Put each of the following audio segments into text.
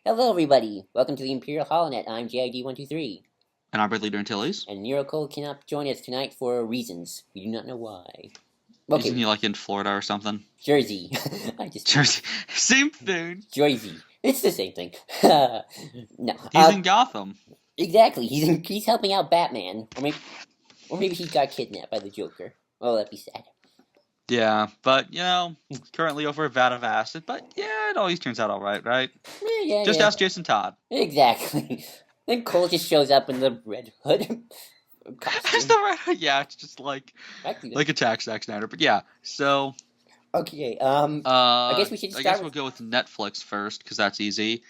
Hello, everybody. Welcome to the Imperial Holonet. I'm JID123, And I'm Leader Antilles. and Miracle cannot join us tonight for reasons. We do not know why. Isn't Okay, he like in Florida or something? Jersey. I just Jersey. Same thing. Jersey. It's the same thing. No. He's in Gotham. Exactly. He's helping out Batman, or maybe he got kidnapped by the Joker. Oh, that'd be sad. Yeah, but currently over a vat of acid. But yeah, it always turns out all right, right? Yeah, Just yeah. ask Jason Todd. Exactly. Then Cole just shows up in the Red Hood Is costume. that right? Yeah, it's just Actually, like Attack Zack Snyder. But yeah, so okay. I guess we should I start guess with we'll go with Netflix first because that's easy.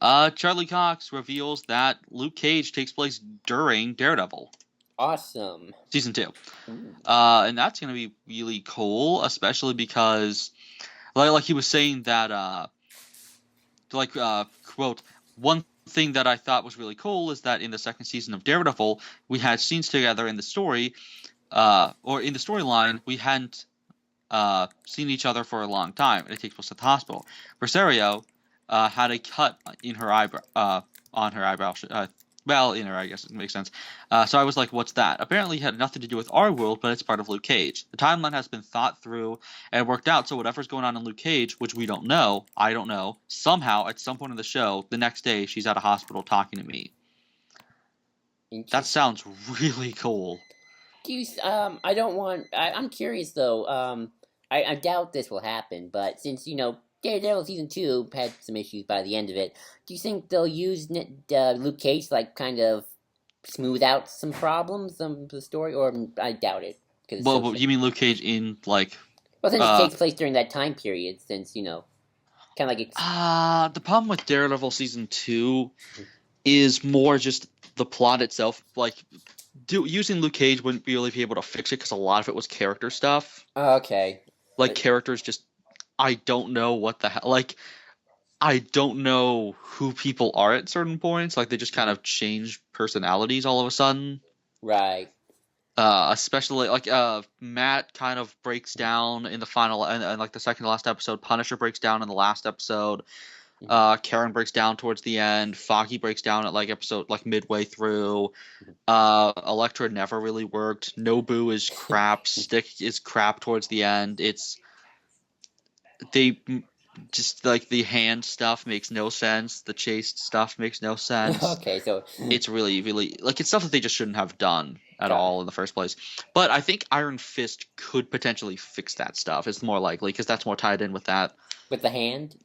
Charlie Cox reveals that Luke Cage takes place during Daredevil awesome. season 2. Ooh. And that's gonna be really cool, especially because like he was saying that quote, one thing that I thought was really cool is that in the second season of Daredevil we had scenes together in the story, or in the storyline we hadn't seen each other for a long time, and it takes place at the hospital. Rosario had a cut in her eyebrow, on her eyebrow, well, in her, I guess it makes sense. So I was like, what's that? Apparently it had nothing to do with our world, but it's part of Luke Cage. The timeline has been thought through and worked out, so whatever's going on in Luke Cage, which we don't know, I don't know, somehow, at some point in the show, the next day, she's at a hospital talking to me. That sounds really cool. Do you, I don't want. I'm curious though. I doubt this will happen, but since Daredevil season 2 had some issues by the end of it, do you think they'll use Luke Cage to, like, kind of smooth out some problems of the story, or I doubt it because it's Well, so. but you mean Luke Cage in, like, Well, since it uh, takes place during that time period, since kind of like the problem with Daredevil season 2 is more just the plot itself. Like, using Luke Cage wouldn't really be able to fix it because a lot of it was character stuff. okay. Like, characters just, I don't know what the hell. Like, I don't know who people are at certain points. Like, they just kind of change personalities all of a sudden. Right. Especially like Matt kind of breaks down in the final, and like the second to last episode. Punisher breaks down in the last episode. Mhm. Karen breaks down towards the end. Foggy breaks down at like midway through. Elektra never really worked. Nobu is crap. Stick is crap towards the end. They just like the hand stuff makes no sense. The chase stuff makes no sense. Okay, so It's really, really like it's stuff that they just shouldn't have done at got all in the first place. But I think Iron Fist could potentially fix that stuff. It's more likely because that's more tied in with that. with the hand.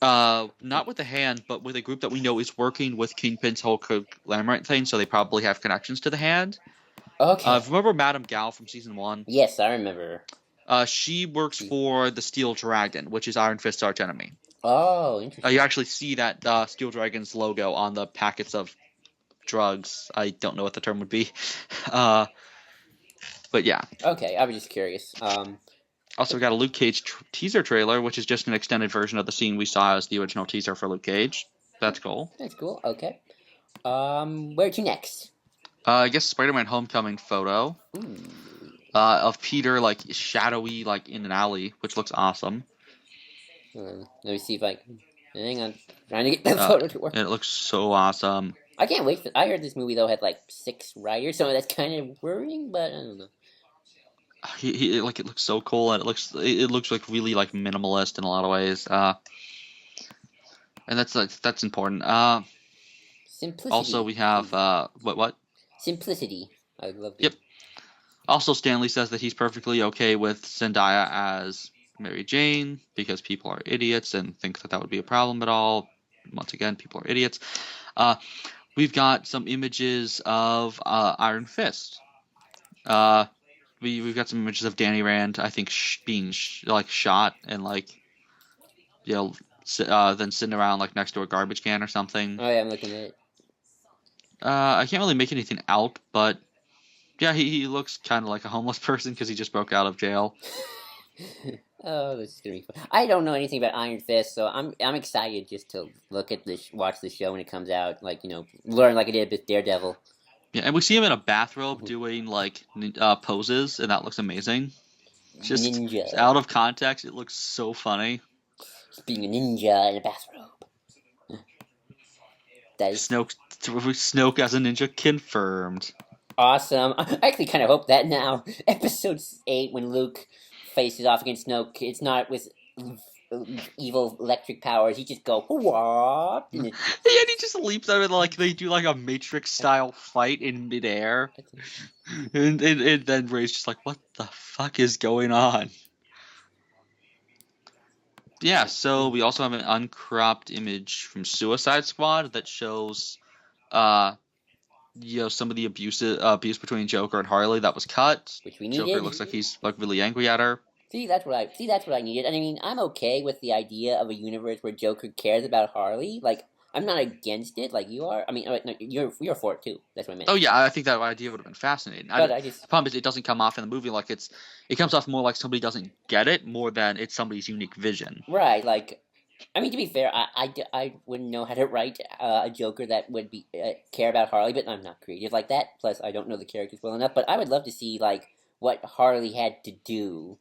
Not with the hand, but with a group that we know is working with Kingpin's whole conglomerate thing, so they probably have connections to the hand. Okay. Remember Madame Gao from season 1? Yes, I remember. She works for the Steel Dragon, which is Iron Fist's archenemy. Oh, interesting. You actually see that Steel Dragon's logo on the packets of drugs. I don't know what the term would be. But yeah. Okay, I was just curious. Also, we got a Luke Cage teaser trailer, which is just an extended version of the scene we saw as the original teaser for Luke Cage. That's cool. That's cool. Okay. Where to next? I guess Spider-Man Homecoming photo Ooh. of Peter, like, shadowy, like, in an alley, which looks awesome. Let me see if I can. Hang on. Trying to get that photo to work. It looks so awesome. I can't wait. I heard this movie, though, had like 6 writers, so that's kind of worrying, but I don't know. It looks so cool, and it looks like really like minimalist in a lot of ways. And that's important. Simplicity. Also we have what? Simplicity. I love it. Yep. Also, Stanley says that he's perfectly okay with Zendaya as Mary Jane because people are idiots and think that would be a problem at all. Once again, people are idiots. We've got some images of Iron Fist. We've got some images of Danny Rand, I think, being like shot and like, then sitting around like next to a garbage can or something. Oh yeah, I'm looking at it. I can't really make anything out, but yeah, he looks kind of like a homeless person because he just broke out of jail. Oh, this is gonna be fun. I don't know anything about Iron Fist, so I'm excited just to look at this, watch the show when it comes out. Like, learn like I did with Daredevil. Yeah, and we see him in a bathrobe doing like poses, and that looks amazing. Just Ninja. out of context, it looks so funny. Just being a ninja in a bathrobe. That is Snoke as a ninja confirmed. awesome. I actually kind of hope that now. Episode 8, when Luke faces off against Snoke, it's not with evil electric powers. He just go, "What?" Yeah, and he just leaps out and like they do like a Matrix style fight in midair, and then Rey's just like, "What the fuck is going on?" Yeah, so we also have an uncropped image from Suicide Squad that shows, uh, some of the abuse between Joker and Harley that was cut. Which we Joker needed. looks like he's like really angry at her. That's what I needed. And I mean, I'm okay with the idea of a universe where Joker cares about Harley. Like, I'm not against it, like you are. I mean, no, you're for it too. That's what I meant. Oh yeah, I think that idea would have been fascinating. But The problem is it doesn't come off in the movie like it comes off more like somebody doesn't get it more than it's somebody's unique vision. right, like, I mean, to be fair, I wouldn't know how to write a Joker that would be care about Harley, but I'm not creative like that. Plus, I don't know the characters well enough. But I would love to see like what Harley had to do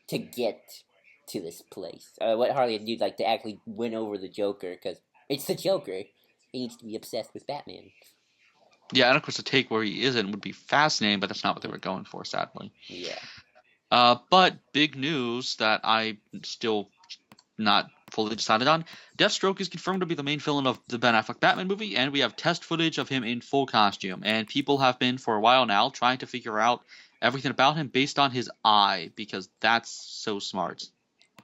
to get to this place. What Harley had to do, like, to actually win over the Joker, because it's the Joker. He needs to be obsessed with Batman. Yeah, and of course the take where he isn't would be fascinating, but that's not what they were going for, sadly. Yeah. But big news that I'm still not fully decided on. Deathstroke is confirmed to be the main villain of the Ben Affleck Batman movie, and we have test footage of him in full costume. And people have been, for a while now, trying to figure out everything about him based on his eye, because that's so smart.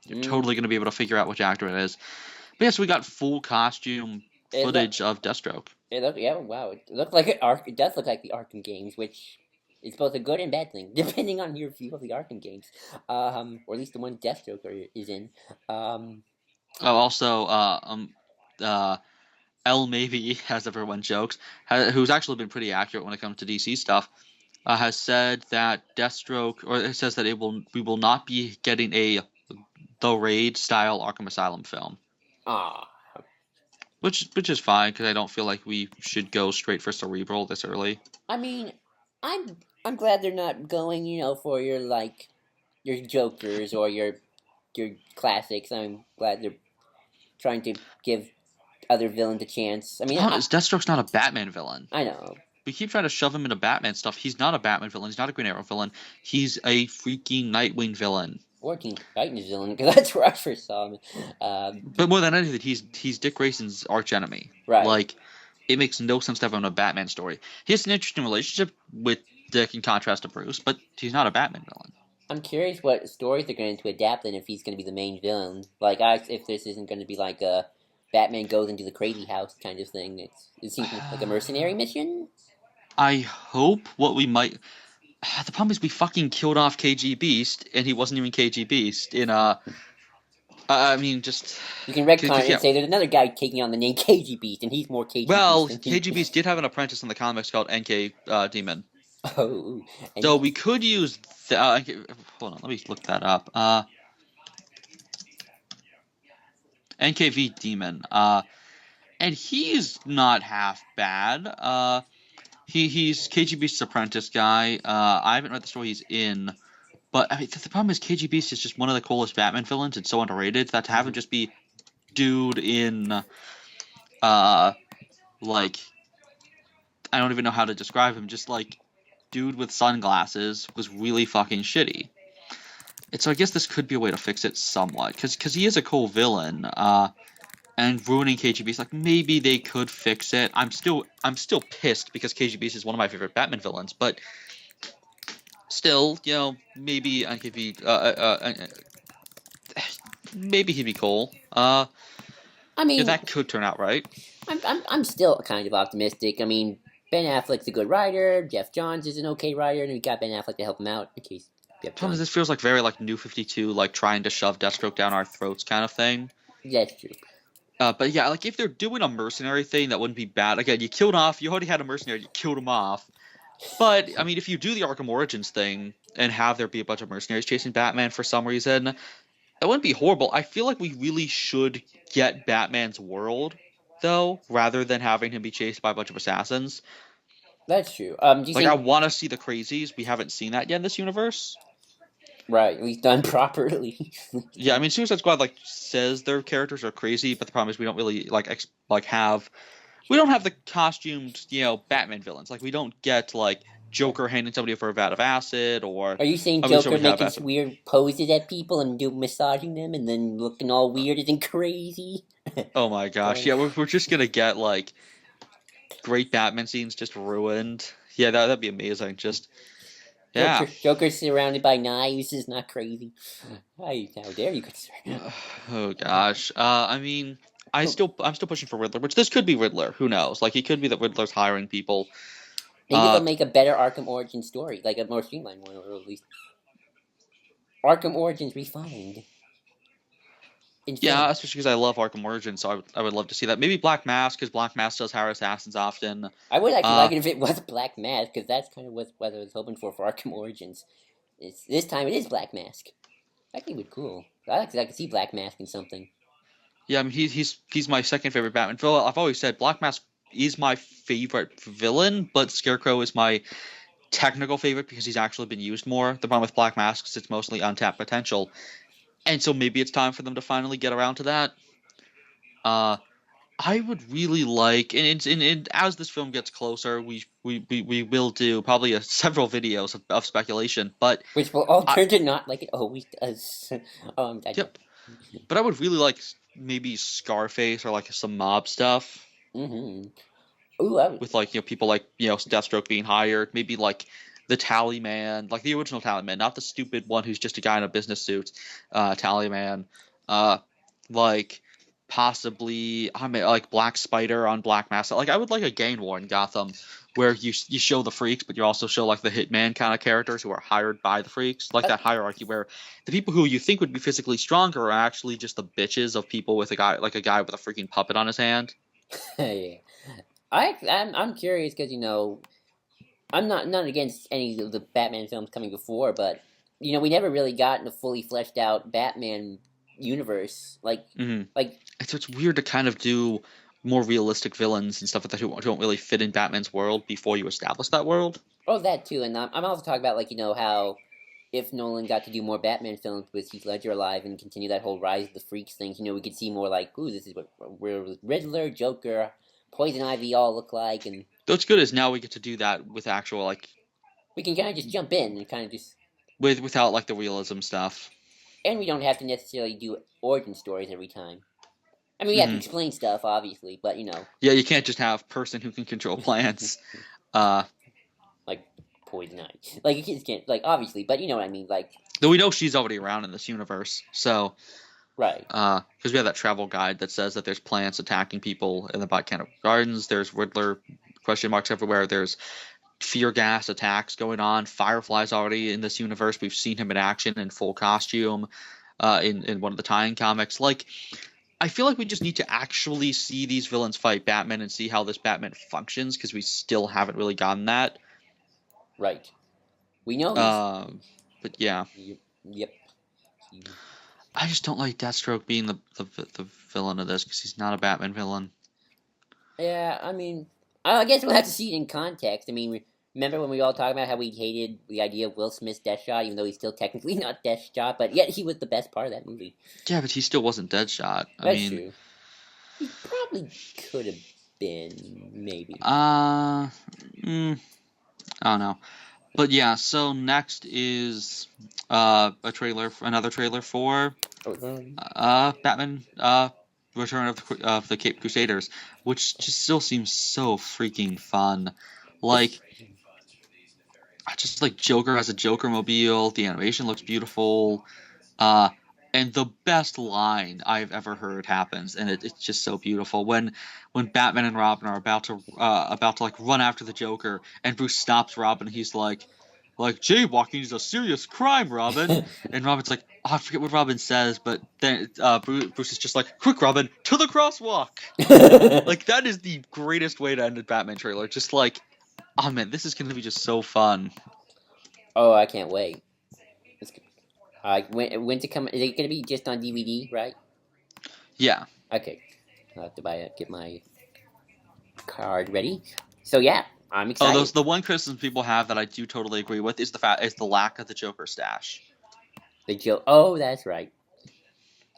You're totally going to be able to figure out which actor it is. But yes, we got full costume footage of Deathstroke. Wow. It looked like it does look like the Arkham games, which is both a good and bad thing, depending on your view of the Arkham games. Or at least the one Deathstroke is in. Also, L Maybe, as everyone jokes, who's actually been pretty accurate when it comes to DC stuff, has said that Deathstroke, or it says that we will not be getting the Raid style Arkham Asylum film. Which is fine, because I don't feel like we should go straight for Cerebral this early. I mean, I'm glad they're not going, for your your Jokers or your classics. I'm glad they're trying to give other villains a chance. I mean, Deathstroke's not a Batman villain. I know. We keep trying to shove him into Batman stuff. He's not a Batman villain. He's not a Green Arrow villain. He's a freaking Nightwing villain. Or Teen Titans villain, because that's where I first saw him. But more than anything, he's Dick Grayson's arch enemy. Right. Like, it makes no sense to have him in a Batman story. He has an interesting relationship with Dick in contrast to Bruce, but he's not a Batman villain. I'm curious what stories they're going to adapt in if he's going to be the main villain. Like, if this isn't going to be like a Batman goes into the crazy house kind of thing. It seems like a mercenary mission. I hope what we might. The problem is we fucking killed off KG Beast, and he wasn't even KG Beast in I mean, just you can retcon it and say there's another guy taking on the name KG Beast, and he's more KG Beast. Well, KG Beast did have an apprentice in the comics called NK Demon. Oh. So we could use hold on, let me look that up. NKV Demon. And he's not half bad. He's KG Beast's apprentice guy. I haven't read the story he's in, but I mean, the problem is KG Beast is just one of the coolest Batman villains. It's so underrated that to have him just be dude in, like, I don't even know how to describe him. Just like dude with sunglasses was really fucking shitty. And so I guess this could be a way to fix it somewhat, because he is a cool villain. And ruining KGB is like maybe they could fix it. I'm still pissed because KGB is one of my favorite Batman villains, but still, maybe maybe he'd be cool. I mean, that could turn out right. I'm still kind of optimistic. I mean, Ben Affleck's a good writer. Jeff Johns is an okay writer, and we got Ben Affleck to help him out in case. This feels like very like New 52, like trying to shove Deathstroke down our throats kind of thing. That's true. But yeah, like if they're doing a mercenary thing, that wouldn't be bad. Again, you already had a mercenary, you killed him off. But, I mean, if you do the Arkham Origins thing and have there be a bunch of mercenaries chasing Batman for some reason, that wouldn't be horrible. I feel like we really should get Batman's world, though, rather than having him be chased by a bunch of assassins. That's true. I want to see the crazies. We haven't seen that yet in this universe. Right, at least done properly. Yeah, I mean, Suicide Squad says their characters are crazy, but the problem is we don't really have we don't have the costumed, Batman villains. Like we don't get like Joker handing somebody over a vat of acid, or Are you saying I mean, sure Joker we have making acid. weird poses at people and massaging them and then looking all weird and crazy? Oh my gosh, Going, yeah, we're just gonna get like great Batman scenes just ruined. Yeah, that'd be amazing. Just yeah. Joker surrounded by knives is not crazy. How dare you, sir? Oh gosh. I mean, I'm still pushing for Riddler, which this could be Riddler. Who knows? Like he could be that Riddler's hiring people. Maybe they'll Uh, make a better Arkham Origins story, like a more streamlined one, or at least Arkham Origins refined in film. yeah, especially because I love Arkham Origins, so I would love to see that. Maybe Black Mask, because Black Mask does hire assassans often. I would actually Uh, like it if it was Black Mask, because that's kind of what I was hoping for Arkham Origins. This time it is Black Mask. That could be cool. I could see Black Mask in something. yeah, I mean he's my second favorite Batman villain. I've always said Black Mask is my favorite villain, but Scarecrow is my technical favorite because he's actually been used more. The problem with Black Mask is it's mostly untapped potential, and so maybe it's time for them to finally get around to that. Uh, I would really like, and as this film gets closer, we will do probably several videos of speculation. But Which will all I, turn to not like it always does. I don't. yep. But I would really like maybe Scarface or like some mob stuff Mm-hmm. Ooh, I would. with like people like Deathstroke being hired. Maybe like the Tally Man, like the original Tally Man, not the stupid one who's just a guy in a business suit. Tally Man. Uh, like possibly I mean like Black Spider on Black Mask. Like I would like a gang war in Gotham where you show the freaks, but you also show like the hitman kind of characters who are hired by the freaks, like that hierarchy where the people who you think would be physically stronger are actually just the bitches of people with a guy with a freaking puppet on his hand. Yeah. I'm curious because I'm not against any of the Batman films coming before, but we never really got in a fully fleshed out Batman universe. Hmm. Like So it's weird to kind of do more realistic villains and stuff like that who don't really fit in Batman's world before you establish that world. oh that too, and I'm also talking about how if Nolan got to do more Batman films with Heath Ledger alive and continue that whole Rise of the Freaks thing, we could see more like, ooh, this is what where Riddler, Joker, Poison Ivy all look like, and What's good is now we get to do that with actual like we can kind of just jump in and kind of just, without like the realism stuff. and we don't have to necessarily do origin stories every time. I mean, we have to Hmm. explain stuff, obviously, but Yeah, you can't just have person who can control plants. Uh, like Poison Ivy, like you kids can't, like obviously, but you know what I mean, like though we know she's already around in this universe, so right. because we have that travel guide that says that there's plants attacking people in the Botanical Gardens. There's Riddler question marks everywhere. There's fear gas attacks going on. Firefly's already in this universe. We've seen him in action in full costume in one of the tie-in comics. Like, I feel like we just need to actually see these villains fight Batman and see how this Batman functions because we still haven't really gotten that. Right. We know he's. Um, but yeah, Yep. I just don't like Deathstroke being the villain of this because he's not a Batman villain. Yeah, I mean, I guess we'll have to see it in context. I mean, remember when we all talked about how we hated the idea of Will Smith's Deathshot, even though he's still technically not Deathshot, but yet he was the best part of that movie. Yeah, but he still wasn't Deadshot. I That's mean, true. He probably could have been, maybe. I don't know. But yeah, so next is another trailer for Batman Return of the Caped Crusaders, which just still seems so freaking fun. Like just like Joker has a Joker mobile, the animation looks beautiful. Uh and the best line I've ever heard happens, and it's just so beautiful when Batman and Robin are about to like run after the Joker, and Bruce stops Robin. He's like jaywalking is a serious crime, Robin. And Robin's like, oh, I forget what Robin says, but then Bruce is just like, quick, Robin, to the crosswalk. Like that is the greatest way to end a Batman trailer. Just like, oh man, this is gonna be just so fun. Oh, I can't wait. When to come? Is it gonna be just on DVD, right? Yeah. Okay, I'll have to get my card ready. So yeah, I'm Oh, excited. the one criticism people have that I do totally agree with is the lack of the Joker stash. The Joe. Oh, that's right.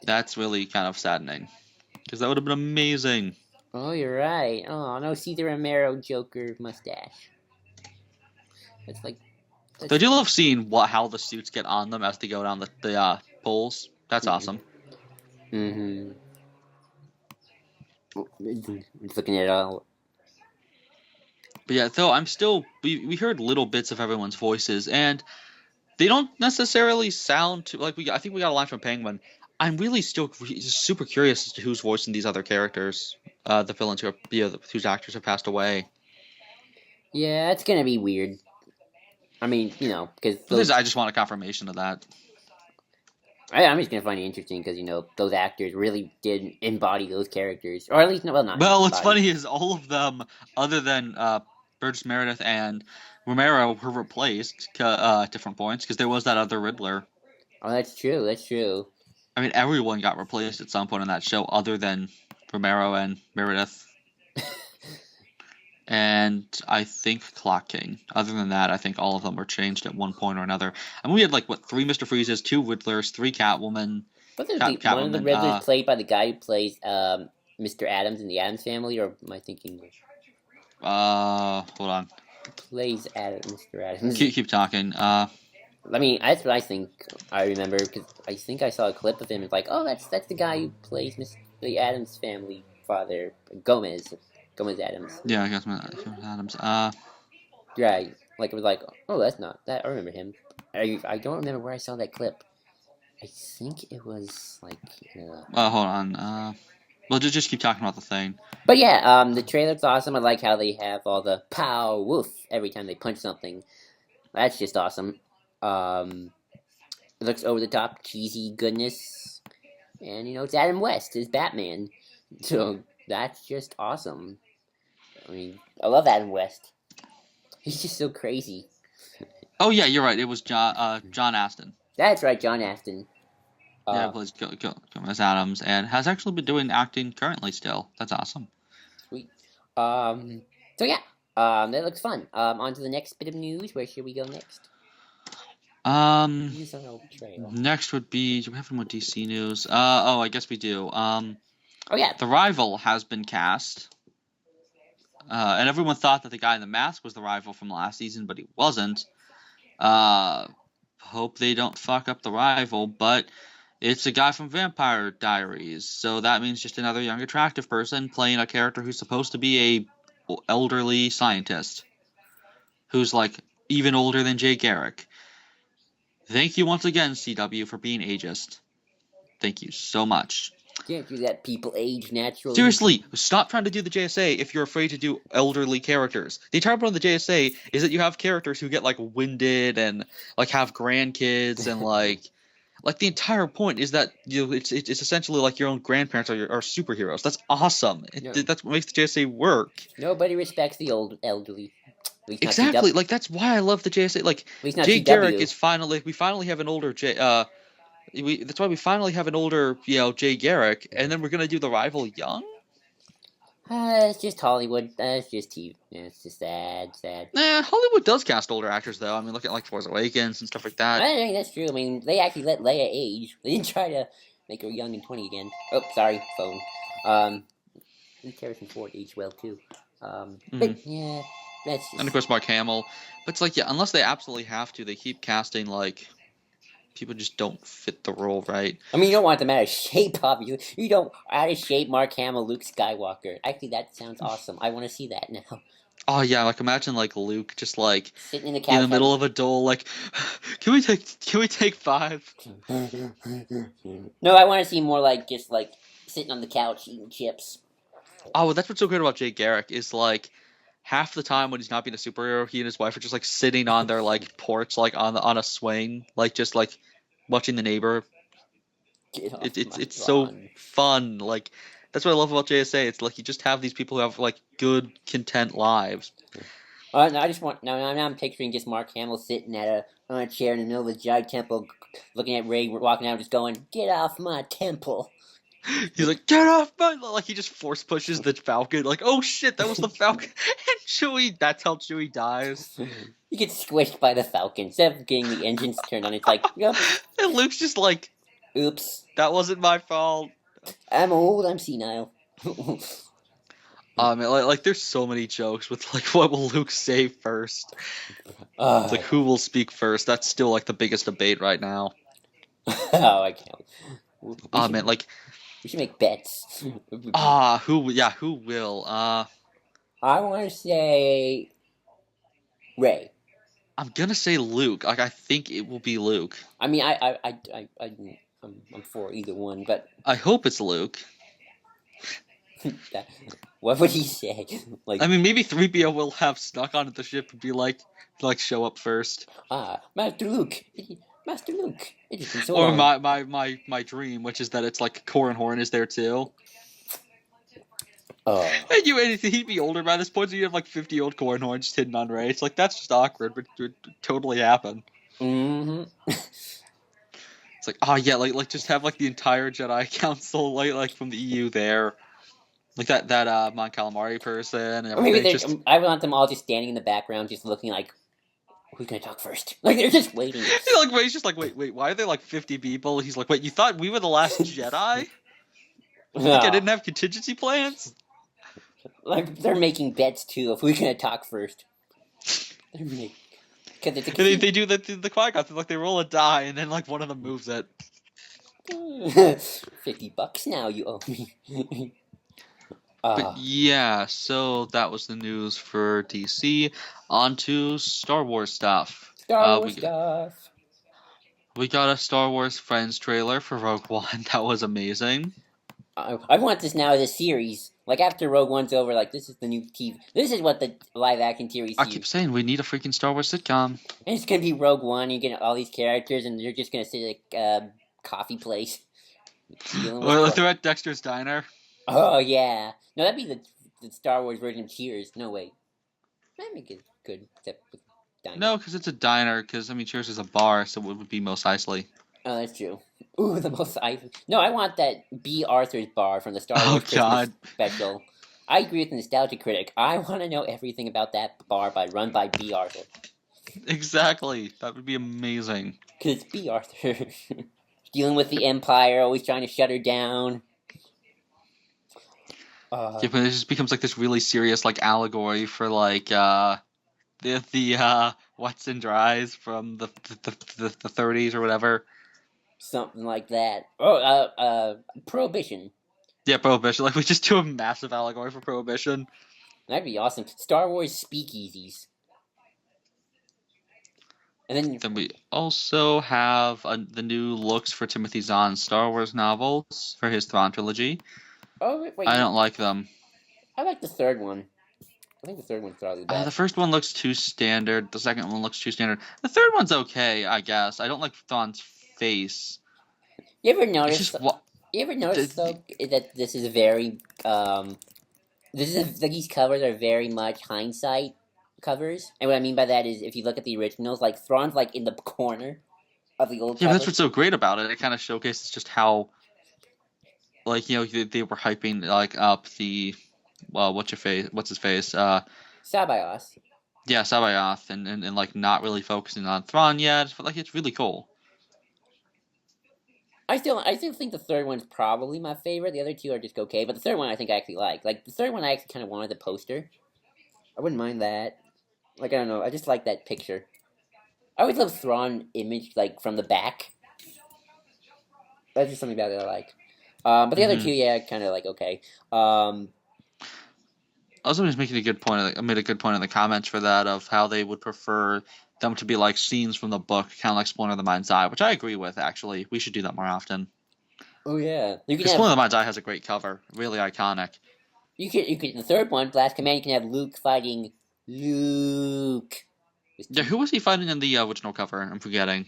That's really kind of saddening because that would have been amazing. Oh, you're right. Oh, no, Cesar Romero Joker mustache. It's like So I that's. do love seeing how the suits get on them as they go down the poles. That's awesome. Mm-hmm. Just looking at it all. But yeah, though we heard little bits of everyone's voices, and they don't necessarily sound too like I think we got a line from Penguin. I'm really still just super curious as to who's voicing these other characters, the villains whose actors have passed away. Yeah, it's gonna be weird. I mean, because But I just want a confirmation of that. I'm just gonna find it interesting because those actors really did embody those characters, or at least well, not Well, what's embody. funny is all of them, other than Burgess Meredith and Romero, were replaced at different points because there was that other Riddler. Oh, that's true. That's true. I mean, everyone got replaced at some point in that show, other than Romero and Meredith. And I think Clock King. Other than that, I think all of them were changed at one point or another. I mean, we had 3 Mr. Freezes, 2 Riddlers, 3 Catwoman. But one of the Riddlers played by the guy who plays Mr. Adams in the Adams Family, or am I thinking? Hold on. Plays Mr. Adams. Keep talking. I mean, that's what I think. I remember because I think I saw a clip of him. It's like, oh, that's the guy who plays the Adams Family father, Gomez Adams. Yeah, I guess Adams. Right. Like it was like, oh, that's not that. I remember him. I don't remember where I saw that clip. I think it was like. Hold on. Well, just keep talking about the thing. But yeah, the trailer's awesome. I like how they have all the pow woof every time they punch something. That's just awesome. It looks over the top, cheesy goodness, and it's Adam West as Batman. So that's just awesome. I mean, I love Adam West. He's just so crazy. Oh yeah, you're right. It was John Aston. That's right, John Aston. Yeah, plays Gomez Adams and has actually been doing acting currently still. That's awesome. Sweet. So yeah, that looks fun. On to the next bit of news. Where should we go next? Next would be, do we have any more DC news? I guess we do. Oh yeah. The Rival has been cast. And everyone thought that the guy in the mask was the Rival from last season, but he wasn't. Hope they don't fuck up the Rival, but it's a guy from Vampire Diaries, so that means just another young, attractive person playing a character who's supposed to be a elderly scientist, who's even older than Jay Garrick. Thank you once again, CW, for being ageist. Thank you so much. Can't do that. People age naturally. Seriously, stop trying to do the JSA if you're afraid to do elderly characters. The entire point of the JSA is that you have characters who get winded and have grandkids and the entire point is that it's essentially your own grandparents are superheroes. That's awesome. That's what makes the JSA work. Nobody respects the elderly. Exactly. That's why I love the JSA. Jay Garrick is we finally have an older that's why we finally have an older Jay Garrick, and then we're gonna do the Rival young. It's just Hollywood. It's just TV. It's just sad. Nah, Hollywood does cast older actors though. I mean, look at Force Awakens and stuff like that. I think that's true. I mean, they actually let Leia age. They didn't try to make her young and 20 again. Oh, sorry, phone. Harrison Ford aged well too. But yeah, that's just... And of course Mark Hamill. But it's unless they absolutely have to, they keep casting people just don't fit the role right. I mean, you don't want them out of shape, obviously. You don't out of shape Mark Hamill, Luke Skywalker. Actually, that sounds awesome. I want to see that now. Oh yeah, imagine Luke just sitting in the couch in the middle of a duel, can we take 5? No, I want to see more just sitting on the couch eating chips. Oh, well, that's what's so great about Jay Garrick is half the time when he's not being a superhero, he and his wife are just sitting on their porch on a swing, just watching The Neighbor. It's so fun. That's what I love about JSA. It's you just have these people who have good, content lives. No, I just want now. I'm picturing just Mark Hamill sitting on a chair in the middle of the giant temple, looking at Ray walking out, just going, "Get off my temple." He's get off my... he just force pushes the Falcon. Oh shit, that was the Falcon. And Chewie, that's how Chewie dies. You get squished by the Falcon. Instead of getting the engines turned on, it's yep. And Luke's just oops. That wasn't my fault. I'm old, I'm senile. Like there's so many jokes with like what will Luke say first? It's like Uh, who will speak first? That's still like the biggest debate right now. oh, I can't. We should Like we should make bets. It would be. who will? I want to say Ray. I'm gonna say Luke. Like I think it will be Luke. I mean, I'm for either one, but I hope it's Luke. that, what would he say? Like, I mean, maybe 3PO will have snuck onto the ship and be like show up first. Master Luke, Master Luke. It has been so Or long. my dream, which is that it's like Corran Horn is there too. Oh, And he'd be older by this point, so you have like 50-year-old Corran Horn just hidden on Rey. It's like that's just awkward, but it would totally happen. mm-hmm. It's like, oh yeah, like just have like the entire Jedi Council like from the EU there, like that Mon Calamari person and Or maybe everything. they. Just I want them all just standing in the background, just looking like, who's gonna talk first? Like they're just waiting. he's just like, wait, why are there like 50 people? He's like, wait, you thought we were the last Jedi? You think I No. didn't have contingency plans? Like they're making bets too of who's gonna talk first. They're making because it's a And they casino. do the Qui-Gon thing, like they roll a die and then like one of them moves it. $50 now you owe me. But yeah, so that was the news for DC. On to Star Wars stuff. Star Wars We stuff. we got a Star Wars Friends trailer for Rogue One. That was amazing. I want this now as a series. Like after Rogue One's over, like this is the new TV. This is what the live action series. I keep saying we need a freaking Star Wars sitcom. And it's gonna be Rogue One. You get all these characters, and you're just gonna sit at a coffee place. Or they're at Dexter's Diner. Oh yeah, no, that'd be the Star Wars version of Cheers. No wait, that'd make it good. Except with diner. No, because it's a diner. Because I mean, Cheers is a bar, so it would be Mos Eisley. Oh, that's true. Ooh, the most No, I want that B. Arthur's bar from the Star Wars Christmas God. special. I agree with the nostalgia critic. I want to know everything about that bar run by B. Arthur. Exactly. That would be amazing. Because it's B. Arthur. Dealing with the Empire, always trying to shut her down. Yeah, but it just becomes like this really serious like allegory for like the What's in Dries from the 30s or whatever. Something like that. Oh, Prohibition. Yeah, Prohibition. Like we just do a massive allegory for Prohibition. That'd be awesome. Star Wars speakeasies. And Then we also have the new looks for Timothy Zahn's Star Wars novels for his Thrawn trilogy. Oh, wait. I don't like them. I like the third one. I think the third one's probably the best. The first one looks too standard. The second one looks too standard. The third one's okay, I guess. I don't like Thrawn's face. You ever notice? It's just You ever notice though that this is very these covers are very much hindsight covers, and what I mean by that is if you look at the originals, like Thrawn's like in the corner of the old. Yeah, cover. that's what's so great about it. It kind of showcases just how, like, you know, they were hyping like up the, what's his face? Sabayos. Yeah, Sabayoth, and like not really focusing on Thrawn yet, but like it's really cool. I still think the third one's probably my favorite. The other two are just okay, but the third one I think I actually like. Like the third one I actually kind of wanted the poster. I wouldn't mind that. Like I don't know, I just like that picture. I always love Thrawn image like from the back. That's just something about it I like. But the other two, yeah, kind of like okay. Also, was making a good point. I made a good point in the comments for that of how they would prefer them to be like scenes from the book, kind of like Splinter of the Mind's Eye, which I agree with. Actually, we should do that more often. Oh yeah, Splinter of the Mind's Eye has a great cover, really iconic. You could the third one, Last Command. You can have Luke fighting Luke. Yeah, who was he fighting in the original cover? I'm forgetting.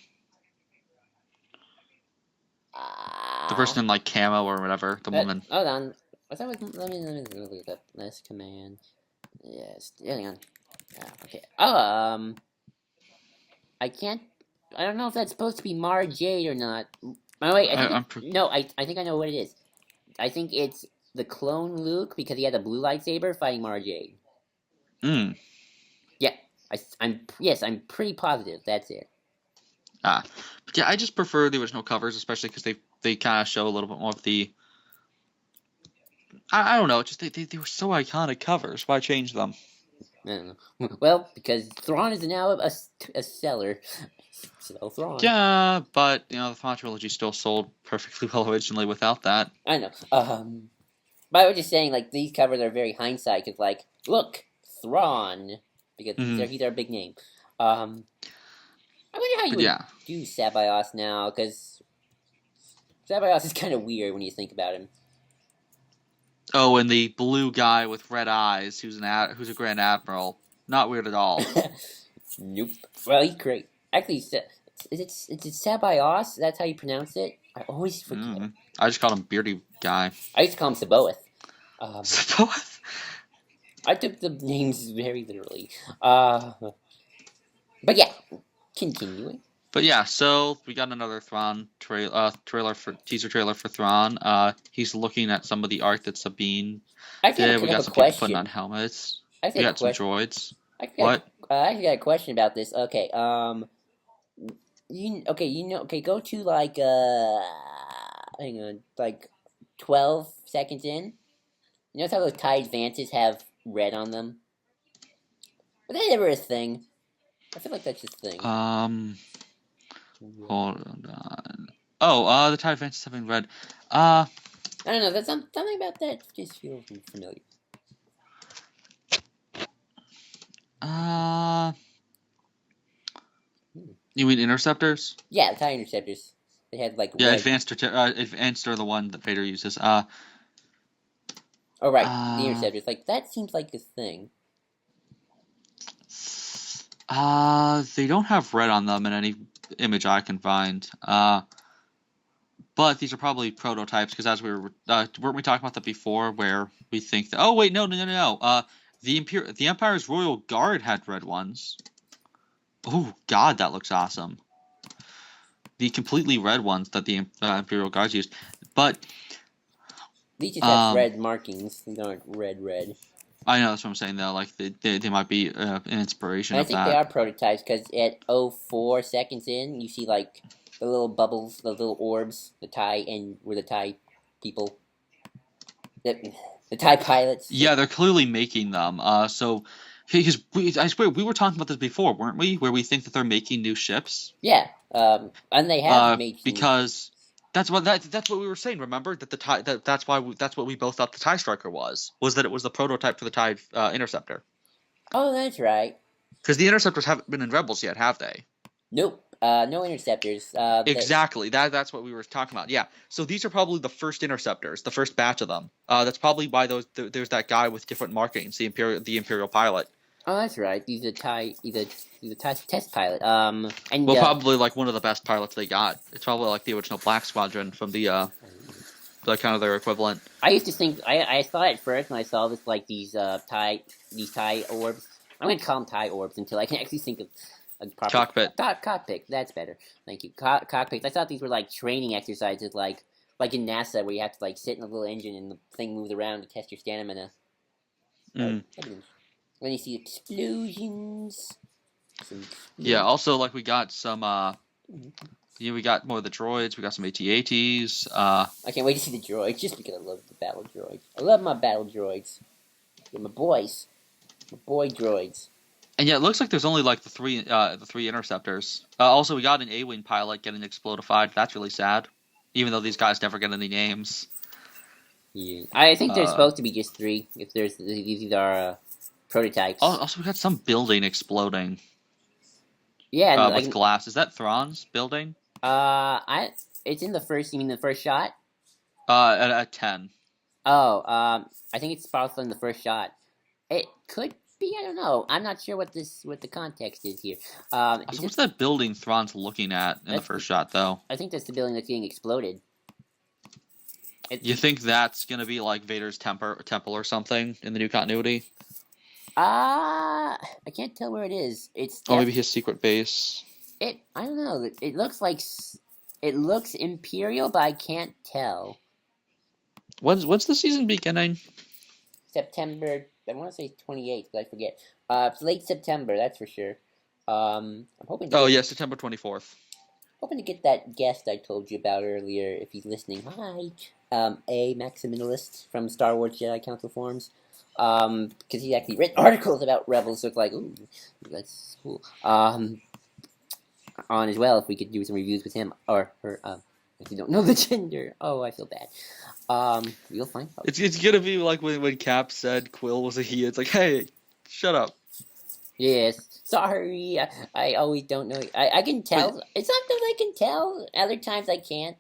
The person in like camo or whatever, the woman. Hold on. I thought it was, let me look at that. Last Command. Yes. Hang on. Okay. I can't. I don't know if that's supposed to be Mara Jade or not. Oh wait. No. I think I know what it is. I think it's the clone Luke because he had a blue lightsaber fighting Mara Jade. Yeah. I'm pretty positive that's it. But yeah, I just prefer the original covers, especially because they kind of show a little bit more of the I don't know. Just they were so iconic covers. Why change them? I don't know. Well, because Thrawn is now a seller. Sell Thrawn. Yeah, but the Thrawn trilogy still sold perfectly well originally without that. I know. But I was just saying, like, these covers are very hindsight, because, like, look, Thrawn, because Hmm. he's our big name. Um, I wonder how you But would yeah. do Sabayos now, because Sabayos is kind of weird when you think about him. Oh, and the blue guy with red eyes, who's a Grand Admiral. Not weird at all. Nope. Well, he's great. Actually, is it Sabayos? That's how you pronounce it? I always forget. I just called him Beardy Guy. I used to call him Saboeth. Um, Suppose. I took the names very literally. But yeah, continuing. But yeah, so we got another Thrawn teaser trailer for Thrawn. He's looking at some of the art that Sabine I actually did. We have got a some people putting on question. helmets. I We actually have a got some question. droids. I What? actually got a question about this. Okay, okay, go to like hang on, like 12 seconds in. You notice how those tie advances have red on them? But that never a thing. I feel like that's just a thing. Hold on. Oh, the TIE Advances having red. I don't know. That's something about that just feels familiar. Uh, you mean interceptors? Yeah, the tie interceptors. They had like Yeah, red. advanced are the one that Vader uses. Oh right, the Uh, interceptors. Like that seems like a thing. they don't have red on them in any image I can find. But these are probably prototypes because as weren't we talking about that before, where we think that? Oh wait, no. The Empire's Royal Guard had red ones. Oh God, that looks awesome. The completely red ones that the Imperial Guards used, but These just have red markings. These aren't red. I know that's what I'm saying though. Like they might be an inspiration And I of think they that. are prototypes because at 04 seconds in, you see like the little bubbles, the little orbs, the tie, and we're the tie people, the tie pilots. Yeah, they're clearly making them. So because I swear we were talking about this before, weren't we? Where we think that they're making new ships. Yeah, and they have made some Because that's what we were saying. Remember that that's what we both thought the TIE Striker was that it was the prototype for the TIE Interceptor. Oh, that's right. Because the Interceptors haven't been in Rebels yet, have they? Nope. No interceptors. Exactly. That's what we were talking about. Yeah. So these are probably the first interceptors, the first batch of them. That's probably why there's that guy with different markings, the Imperial pilot. Oh, that's right. He's a tie. He's a tie test pilot. And Well, probably like one of the best pilots they got. It's probably like the original Black Squadron from the kind of their equivalent. I used to think I thought at first when I saw this like these tie orbs. I'm gonna call them tie orbs until I can actually think of a proper Cockpit. cockpit. That's better. Thank you. Cockpits. I thought these were like training exercises, like in NASA where you have to like sit in a little engine and the thing moves around to test your stamina. Mm. When you see explosions. Yeah. Also, like we got some. We got more of the droids. We got some AT-ATs. I can't wait to see the droids just because I love the battle droids. I love my battle droids. They're my boys. My boy droids. And yeah, it looks like there's only like the three interceptors. Also, we got an A-wing pilot getting explodified. That's really sad, even though these guys never get any names. Yeah. I think there's supposed to be just 3. If these are prototypes. Also, we got some building exploding. Yeah, with glass. Is that Thrawn's building? it's in the first. You mean the first shot? At 10. Oh, I think it's probably in the first shot. It could be. I don't know. I'm not sure what the context is here. So what's that building Thrawn's looking at in the first shot, though? I think that's the building that's getting exploded. You think that's gonna be like Vader's temple or something in the new continuity? I can't tell where it is. Or maybe his secret base. I don't know. It looks Imperial, but I can't tell. When's the season beginning? September. I want to say 28th, but I forget. It's late September, that's for sure. I'm hoping. September 24th. Hoping to get that guest I told you about earlier if he's listening. Hi. a Maximinalist from Star Wars Jedi Council forums. Because he actually written articles about Rebels, look like, ooh, that's cool. On as well, if we could do some reviews with him or her. If you don't know the gender, oh, I feel bad. You'll find out. It's gonna be like when Cap said Quill was a he. It's like, hey, shut up. Yes, sorry. I always don't know. I can tell. But, Sometimes I can tell. Other times I can't.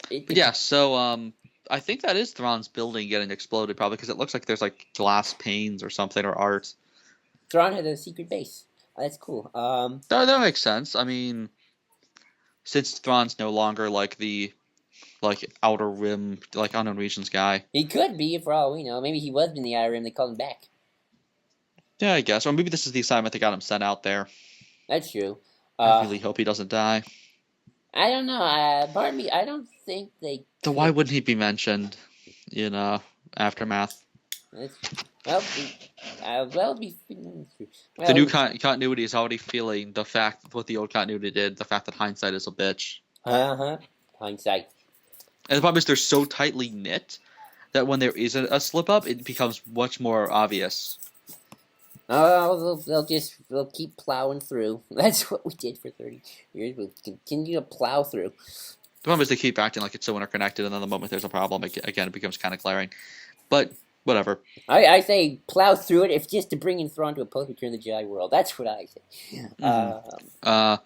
but yeah, so I think that is Thrawn's building getting exploded, probably because it looks like there's like glass panes or something or art. Thrawn has a secret base. That's cool. That makes sense. I mean, since Thrawn's no longer like the outer rim, like unknown regions guy. He could be, for all we know. Maybe he was in the Outer Rim. They called him back. Yeah, I guess. Or maybe this is the assignment that got him sent out there. That's true. I really hope he doesn't die. I don't know. Part of me, I don't think they. So why wouldn't he be mentioned in Aftermath? Well, well, The new continuity is already feeling the fact what the old continuity did, the fact that hindsight is a bitch. Hindsight. And the problem is they're so tightly knit that when there is a slip up, it becomes much more obvious. Oh, they'll keep plowing through. That's what we did for 30 years. We'll continue to plow through. The problem is they keep acting like it's so interconnected, and then the moment there's a problem, again, it becomes kind of glaring. But whatever. I say plow through it if just to bring in Thrawn to a post-Return of the Jedi world. That's what I say. The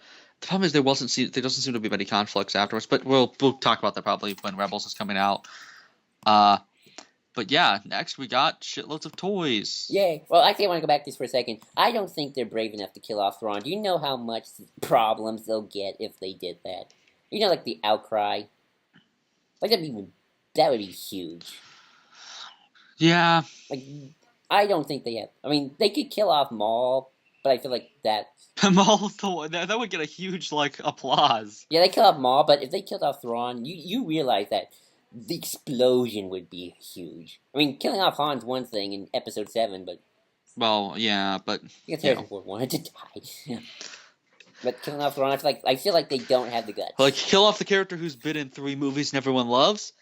problem is there doesn't seem to be many conflicts afterwards, but we'll talk about that probably when Rebels is coming out. But yeah, next we got shitloads of toys. Yay. Well, actually, I want to go back to this for a second. I don't think they're brave enough to kill off Thrawn. Do you know how much problems they'll get if they did that? You know, like the outcry? Like, that would be huge. Yeah. Like, I don't think they have... I mean, they could kill off Maul, but I feel like that... Maul, that would get a huge, applause. Yeah, they kill off Maul, but if they killed off Thrawn, you realize that the explosion would be huge. I mean, killing off Han's one thing in Episode 7, but... Well, yeah, but... I guess Harrison Ford wanted to die. Yeah. But killing off Thrawn, I feel like they don't have the guts. Like, kill off the character who's been in 3 movies and everyone loves?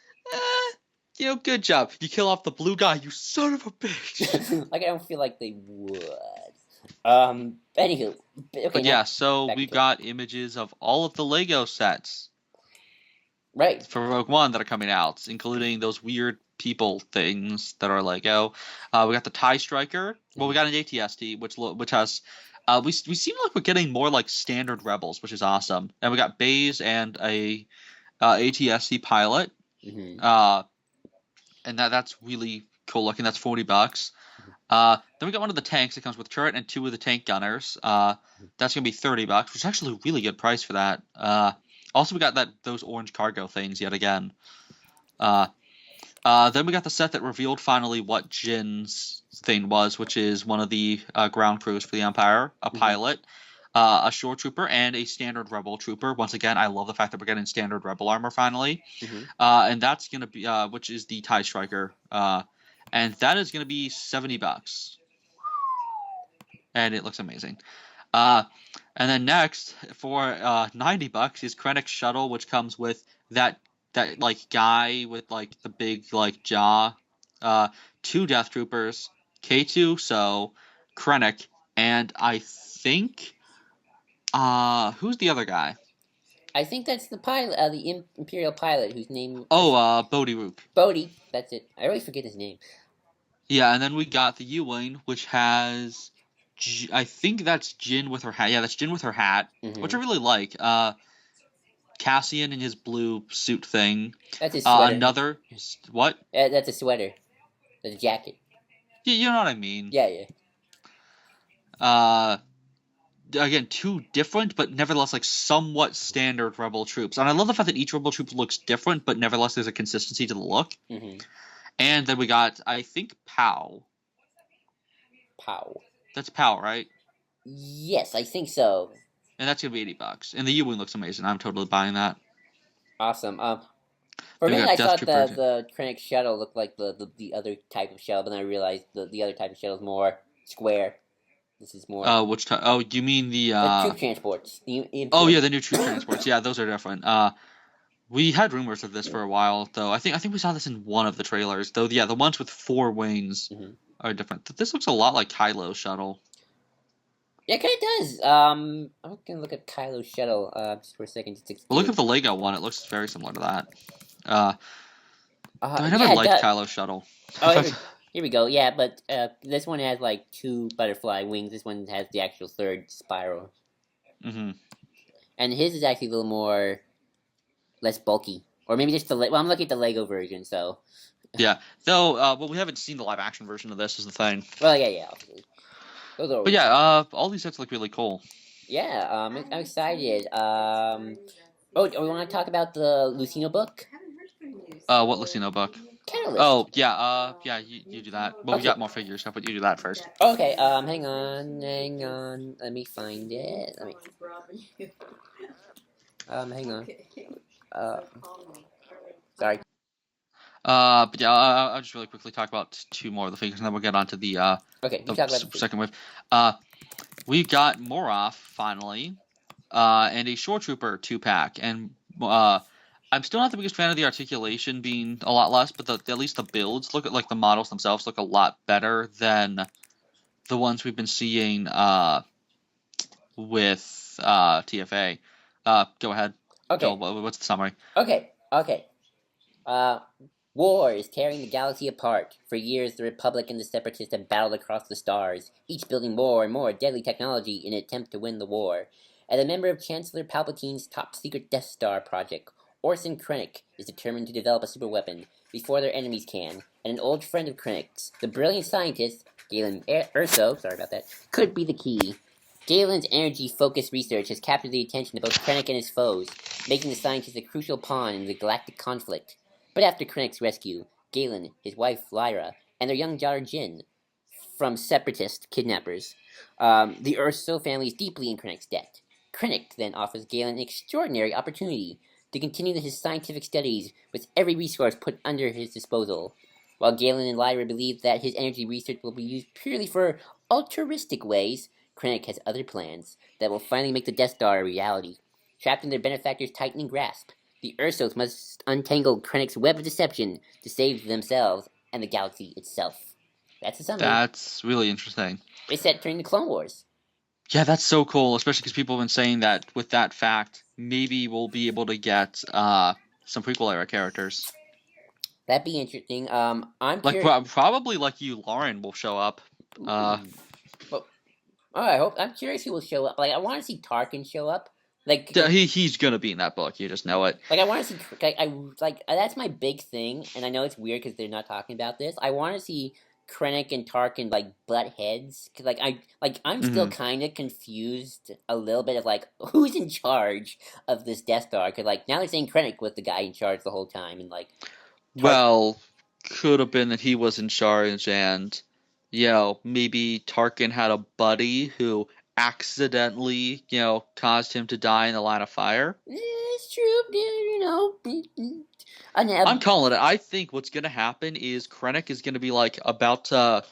Good job. You kill off the blue guy, you son of a bitch. I don't feel like they would. Anywho. Okay, but yeah, so we've got images of all of the Lego sets. Right. For Rogue One that are coming out, including those weird people things that are Lego. We got the TIE Striker. Well, we got an ATST, which has... we seem like we're getting more like standard Rebels, which is awesome. And we got bays and a ATST pilot. Mm-hmm. And that's really cool looking. That's $40. Then we got one of the tanks that comes with turret and 2 of the tank gunners. That's gonna be $30, which is actually a really good price for that. Also, we got those orange cargo things yet again. Then we got the set that revealed finally what Jin's thing was, which is one of the ground crews for the Empire, a pilot, a shore trooper, and a standard Rebel trooper. Once again, I love the fact that we're getting standard Rebel armor finally. And that's going to be, which is the TIE Striker. And that is going to be $70. And it looks amazing. And then next, for $90 is Krennic's shuttle, which comes with that guy with the big jaw, 2 Death Troopers, K2, so Krennic, and I think who's the other guy? I think that's the pilot, the Imperial pilot, whose name... Bodhi Rook. Bodhi, that's it. I always forget his name. Yeah, and then we got the U-Wing, which has... I think that's Jin with her hat. Yeah, that's Jin with her hat, which I really like. Cassian in his blue suit thing. That's his sweater. Another... What? That's a sweater. That's a jacket. You know what I mean. Yeah. Again, 2 different, but nevertheless, somewhat standard Rebel troops. And I love the fact that each Rebel troop looks different, but nevertheless there's a consistency to the look. And then we got, I think, Pow. Pow. That's Pow, right? Yes, I think so. And that's going to be $80. And the U-Wing looks amazing. I'm totally buying that. Awesome. For me, I thought the Krennic shuttle looked like the other type of shuttle, but then I realized the other type of shuttle is more square. This is more... which type? Oh, you mean the troop transports. Oh, yeah, the new troop transports. Yeah, those are different. We had rumors of this for a while, though. I think we saw this in one of the trailers, though. Yeah, the ones with 4 wings are different. This looks a lot like Kylo's shuttle. Yeah, it kind of does. I'm gonna look at Kylo's shuttle just for a second. Just to But look get at the Lego one; it looks very similar to that. Though I never yeah, it liked does. Kylo's shuttle. Oh, here we go. Yeah, but this one has like 2 butterfly wings. This one has the actual 3rd spiral, hmm and his is actually a little more less bulky, or maybe just the. Well, I'm looking at the Lego version, so. Yeah, though. But we haven't seen the live action version of this. Is the thing. Well, yeah. Those are But always. yeah, all these sets look really cool. Yeah, I'm excited. Oh, we want to talk about the Lucino book? What Lucino book? Catalyst. Oh yeah, yeah. You do that. Well, we Okay. got more figures, so but you do that first. Okay. Hang on. Let me find it. Hang on. Uh, sorry. But yeah, I'll just really quickly talk about 2 more of the figures, and then we'll get on to the Okay. You the talk about the second wave. We got Moroff finally, and a Shore Trooper 2-pack, and I'm still not the biggest fan of the articulation being a lot less, but at least the builds look at like the models themselves look a lot better than the ones we've been seeing with TFA. Go ahead. Okay. Joel, what's the summary? Okay. War is tearing the galaxy apart. For years, the Republic and the Separatists have battled across the stars, each building more and more deadly technology in an attempt to win the war. As a member of Chancellor Palpatine's top-secret Death Star project, Orson Krennic is determined to develop a superweapon before their enemies can, and an old friend of Krennic's, the brilliant scientist, Galen Erso, could be the key. Galen's energy-focused research has captured the attention of both Krennic and his foes, making the scientist a crucial pawn in the galactic conflict. But after Krennic's rescue, Galen, his wife Lyra, and their young daughter Jin from separatist kidnappers, the Urso family is deeply in Krennic's debt. Krennic then offers Galen an extraordinary opportunity to continue his scientific studies with every resource put under his disposal. While Galen and Lyra believe that his energy research will be used purely for altruistic ways, Krennic has other plans that will finally make the Death Star a reality. Trapped in their benefactor's tightening grasp, the Ursos must untangle Krennic's web of deception to save themselves and the galaxy itself. That's the summary. That's really interesting. It's set during the Clone Wars. Yeah, that's so cool, especially because people have been saying that with that fact, maybe we'll be able to get some prequel era characters. That'd be interesting. I'm like probably like you, Lauren, will show up. I'm curious who will show up. Like, I want to see Tarkin show up. Like he's gonna be in that book. You just know it. Like I want to see. That's my big thing, and I know it's weird because they're not talking about this. I want to see Krennic and Tarkin like butt heads because I'm still kind of confused a little bit of like who's in charge of this Death Star because like now they're saying Krennic was the guy in charge the whole time and like. Well, could have been that he was in charge, and maybe Tarkin had a buddy who accidentally, caused him to die in the line of fire. It's true, I'm calling it. I think what's gonna happen is Krennic is gonna be like about to,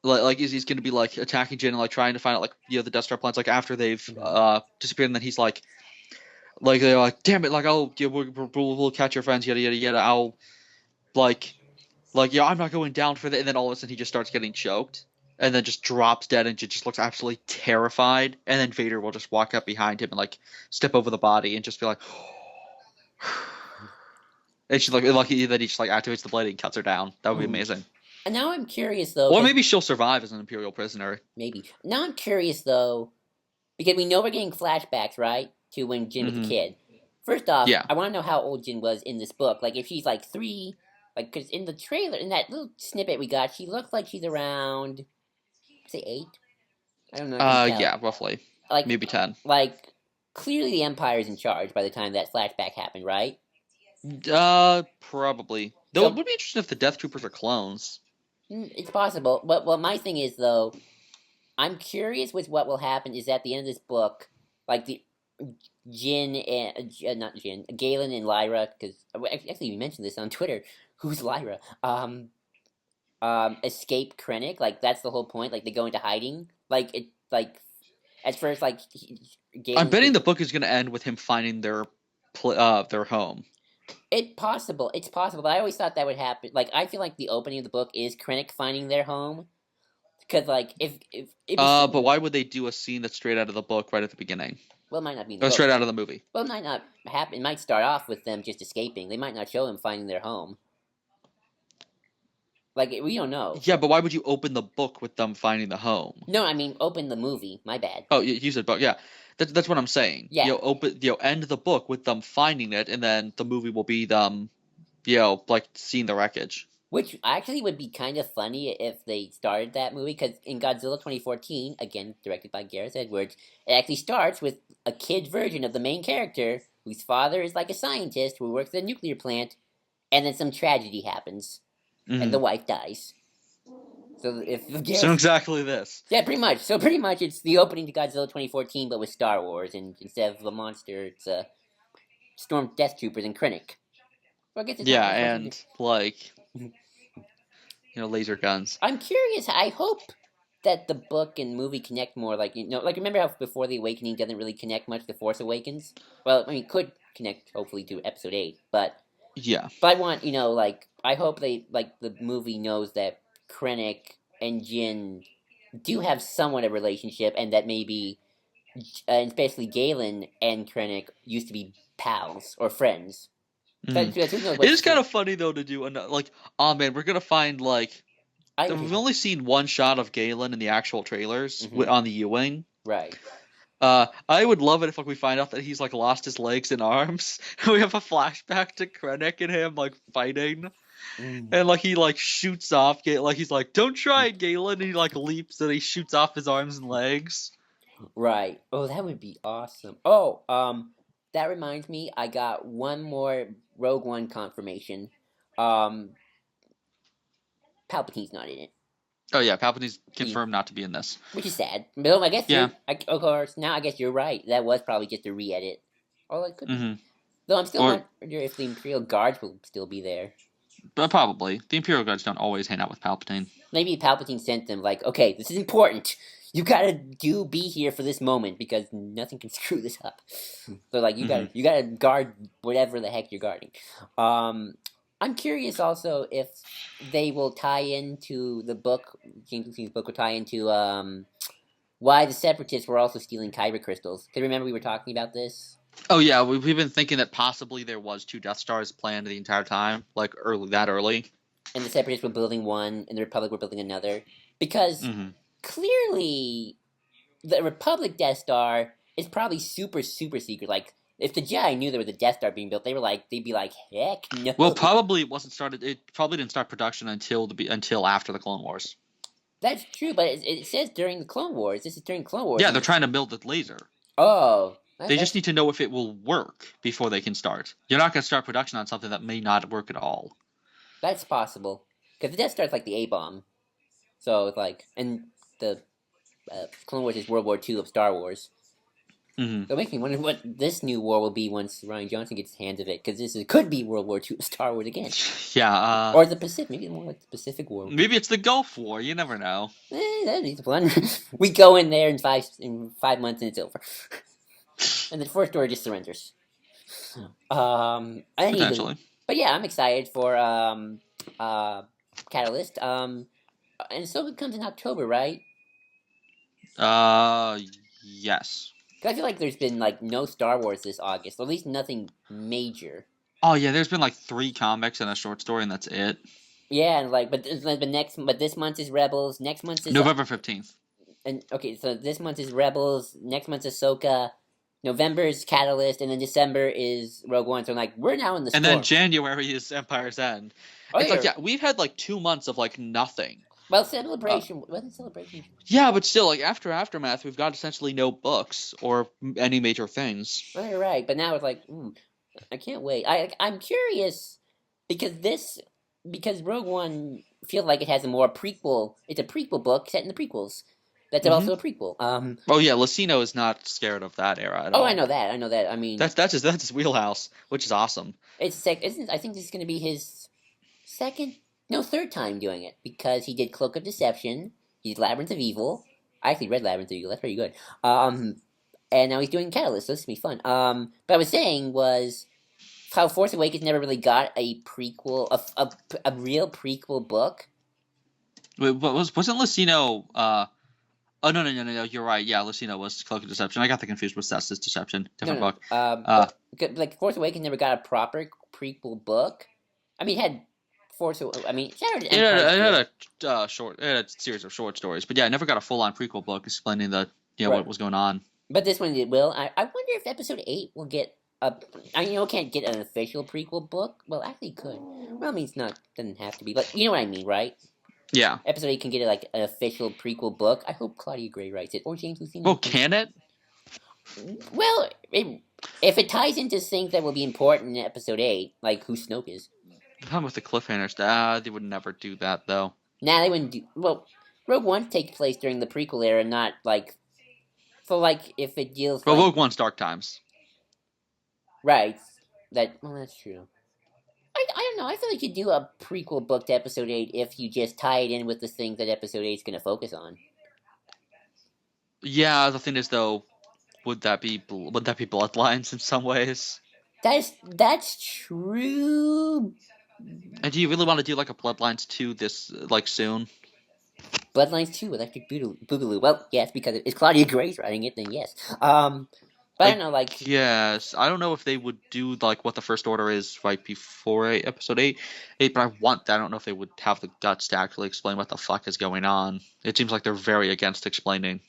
he's gonna be like attacking Jin and like trying to find out like the Death Star plans like after they've disappeared, and then he's like they're like, damn it, like we'll catch your friends, yada yada yada. I'll I'm not going down for that, and then all of a sudden he just starts getting choked. And then just drops dead and just looks absolutely terrified. And then Vader will just walk up behind him and like step over the body and just be like, and she's like lucky that he just like activates the blade and cuts her down. That would be amazing. And now I'm curious though. Or maybe she'll survive as an Imperial prisoner. Maybe. Now I'm curious though, because we know we're getting flashbacks, right, to when Jin was a kid. First off, I want to know how old Jin was in this book. Like if she's like 3, like because in the trailer, in that little snippet we got, she looks like she's around. Say 8? I don't know. Yeah, roughly. Like maybe 10. Like clearly the Empire's in charge by the time that flashback happened, right? Probably. Though it would be interesting if the Death Troopers are clones. It's possible. But my thing is though, I'm curious with what will happen is at the end of this book, like the Jin and not Jin, Galen and Lyra, because actually you mentioned this on Twitter. Who's Lyra? Escape Krennic, like that's the whole point. Like they go into hiding. At first, like I'm betting the book is going to end with him finding their their home. It's possible. It's possible. But I always thought that would happen. Like, I feel like the opening of the book is Krennic finding their home. Because, like, if it'd be But silly. why would they do a scene that's straight out of the book right at the beginning? Well, it might not be in the Or book. straight out of the movie? Well, it might not happen. It might start off with them just escaping. They might not show them finding their home. Like, we don't know. Yeah, but why would you open the book with them finding the home? No, I mean, open the movie. My bad. Oh, you said book. Yeah, that's what I'm saying. Yeah. End the book with them finding it, and then the movie will be them, like seeing the wreckage. Which actually would be kind of funny if they started that movie, because in Godzilla 2014, again directed by Gareth Edwards, it actually starts with a kid version of the main character, whose father is like a scientist who works at a nuclear plant, and then some tragedy happens, and the wife dies. So if Gareth... So exactly this. Yeah, pretty much. So pretty much it's the opening to Godzilla 2014, but with Star Wars, and instead of the monster, it's Storm Death Troopers and Krennic. Well, I guess it's Yeah, not and like laser guns. I'm curious. I hope that the book and movie connect more. Like, like remember how Before the Awakening doesn't really connect much to Force Awakens? Well, I mean, could connect hopefully to Episode 8, but Yeah. I want like I hope they like the movie knows that Krennic and Jin do have somewhat a relationship, and that maybe, and especially Galen and Krennic used to be pals or friends. It is kind of funny though to do like, oh man, we're gonna find like we've only seen one shot of Galen in the actual trailers on the U-wing. Right. I would love it if like we find out that he's like lost his legs and arms. We have a flashback to Krennic and him like fighting, and like he like shoots off. Like he's like, "Don't try it, Galen," and he like leaps and he shoots off his arms and legs. Right. Oh, that would be awesome. Oh, that reminds me, I got one more Rogue One confirmation. Palpatine's not in it. Oh yeah, Palpatine's confirmed not to be in this, which is sad. But I guess yeah. Of course, now I guess you're right. That was probably just a re-edit. Oh, it could be. Though I'm still wondering if the Imperial Guards will still be there. But probably the Imperial Guards don't always hang out with Palpatine. Maybe Palpatine sent them like, okay, this is important. You gotta be here for this moment because nothing can screw this up. So like you gotta guard whatever the heck you're guarding. I'm curious also if they will tie into the book. James Lucie's book will tie into why the Separatists were also stealing kyber crystals. Because remember we were talking about this. Oh yeah, we've been thinking that possibly there was 2 Death Stars planned the entire time, like early. And the Separatists were building one, and the Republic were building another. Because clearly, the Republic Death Star is probably super, super secret. Like, if the Jedi knew there was a Death Star being built, they'd be like, heck no. Well, probably it wasn't started. It probably didn't start production until after the Clone Wars. That's true, but it says during the Clone Wars. This is during Clone Wars. Yeah, they're trying to build the laser. Oh. They just need to know if it will work before they can start. You're not going to start production on something that may not work at all. That's possible. Because the Death Star is like the A-bomb. So, it's like... And the Clone Wars is World War II of Star Wars. So it makes me wonder what this new war will be once Rian Johnson gets his hands of it. Because could be World War II of Star Wars again. Yeah. Or the Pacific. Maybe more like the Pacific War. Maybe it's the Gulf War. You never know. That needs fun. We go in there in 5 months and it's over. And the First Order just surrenders. Potentially. But yeah, I'm excited for Catalyst. And so it comes in October, right? Yes. I feel like there's been like no Star Wars this August, or at least nothing major. Oh yeah, there's been like 3 comics and a short story, and that's it. Yeah, and like, but this month is Rebels. Next month is November 15th. And okay, so this month is Rebels. Next month is Ahsoka. November is Catalyst, and then December is Rogue One. So I'm like, we're now in the storm. And then January is Empire's End. It's like, yeah, we've had like 2 months of like nothing. Well, Celebration wasn't Celebration. Yeah, but still, like after Aftermath, we've got essentially no books or any major things. Right. But now it's like, I can't wait. I'm curious because Rogue One feels like it has a more prequel. It's a prequel book set in the prequels. That's also a prequel. Oh yeah, Lucino is not scared of that era at all. Oh, I know that. I mean, that's his wheelhouse, which is awesome. I think this is going to be his third time doing it, because he did Cloak of Deception, he did Labyrinth of Evil. I actually read Labyrinth of Evil. That's pretty good. and now he's doing Catalyst, so this is gonna be fun. But I was saying was how Force Awakens never really got a prequel, a real prequel book. Wait, wasn't Lucino? Oh no! You're right. Yeah, Lucino was Cloak of Deception. I got that confused with Cestus Deception. Different No, book. but like Force Awakens never got a proper prequel book. I mean, it had Shattered Empire. It had a series of short stories, but yeah, I never got a full-on prequel book explaining Right. what was going on. But this one it will. I wonder if Episode 8 will get a. It can't get an official prequel book. Well, actually, it could. Well, I mean, it's not. Doesn't have to be. But you know what I mean, right? Yeah. Episode 8 can get like an official prequel book. I hope Claudia Gray writes it or James Lucino. Well, can it? Well, if it ties into things that will be important in Episode 8, like who Snoke is. Not with the cliffhangers. They would never do that though. Nah, they wouldn't do. Well, Rogue One takes place during the prequel era, not like. So like if it deals. Well, like, Rogue One's Dark Times. Right. That's true. I don't know. I feel like you do a prequel book to Episode 8 if you just tie it in with the things that Episode 8 is going to focus on. Yeah, the thing is though, would that be Bloodlines in some ways? That's true. And do you really want to do like a Bloodlines 2 this like soon? Bloodlines 2, Electric Boogaloo. Well, yes, because it's Claudia Gray's writing it, then yes. But I don't know, like... Yes, I don't know if they would do like what the First Order is right before Episode 8, but I don't know if they would have the guts to actually explain what the fuck is going on. It seems like they're very against explaining.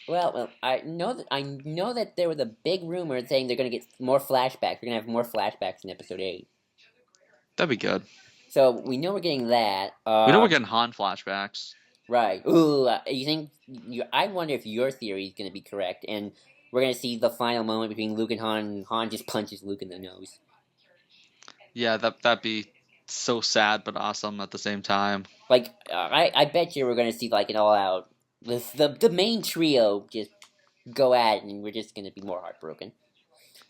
Well, I know that there was a big rumor saying they're going to get more flashbacks. We're going to have more flashbacks in Episode 8. That'd be good. So, we know we're getting that. We know we're getting Han flashbacks. Right. Ooh, you think... I wonder if your theory is going to be correct, and we're going to see the final moment between Luke and Han just punches Luke in the nose. Yeah, that'd be so sad but awesome at the same time. Like, I bet you we're going to see, like, an all-out... The main trio just go at it, and we're just going to be more heartbroken.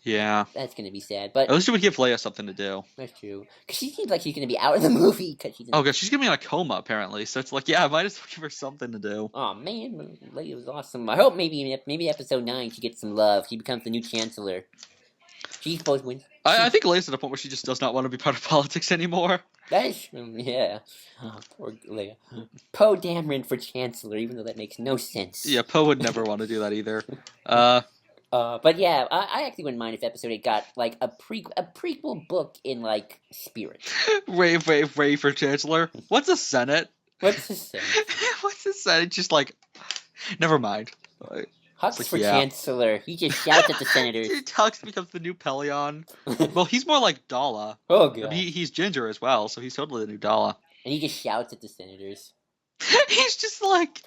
Yeah. That's going to be sad, but... At least it would give Leia something to do. That's true. Because she seems like she's going to be out of the movie. Cause she's God, she's going to be in a coma, apparently. So it's like, yeah, I might as well give her something to do. Oh, man, Leia was awesome. I hope maybe Episode 9 she gets some love. She becomes the new Chancellor. She's supposed to win. I think Leia's at a point where she just does not want to be part of politics anymore. That is true, yeah. Oh, poor Leia. Poe Dameron for Chancellor, even though that makes no sense. Yeah, Poe would never want to do that either. But yeah, I actually wouldn't mind if Episode 8 got, like, a prequel book in, like, spirit. Ray for Chancellor? What's a Senate? What's the Senate? What's a Senate? Just like, never mind. Hux like, for Chancellor. He just shouts at the senators. Hux becomes the new Pelion. Well, he's more like Dala. Oh, God. I mean, he's ginger as well, so he's totally the new Dala. And he just shouts at the senators. He's just like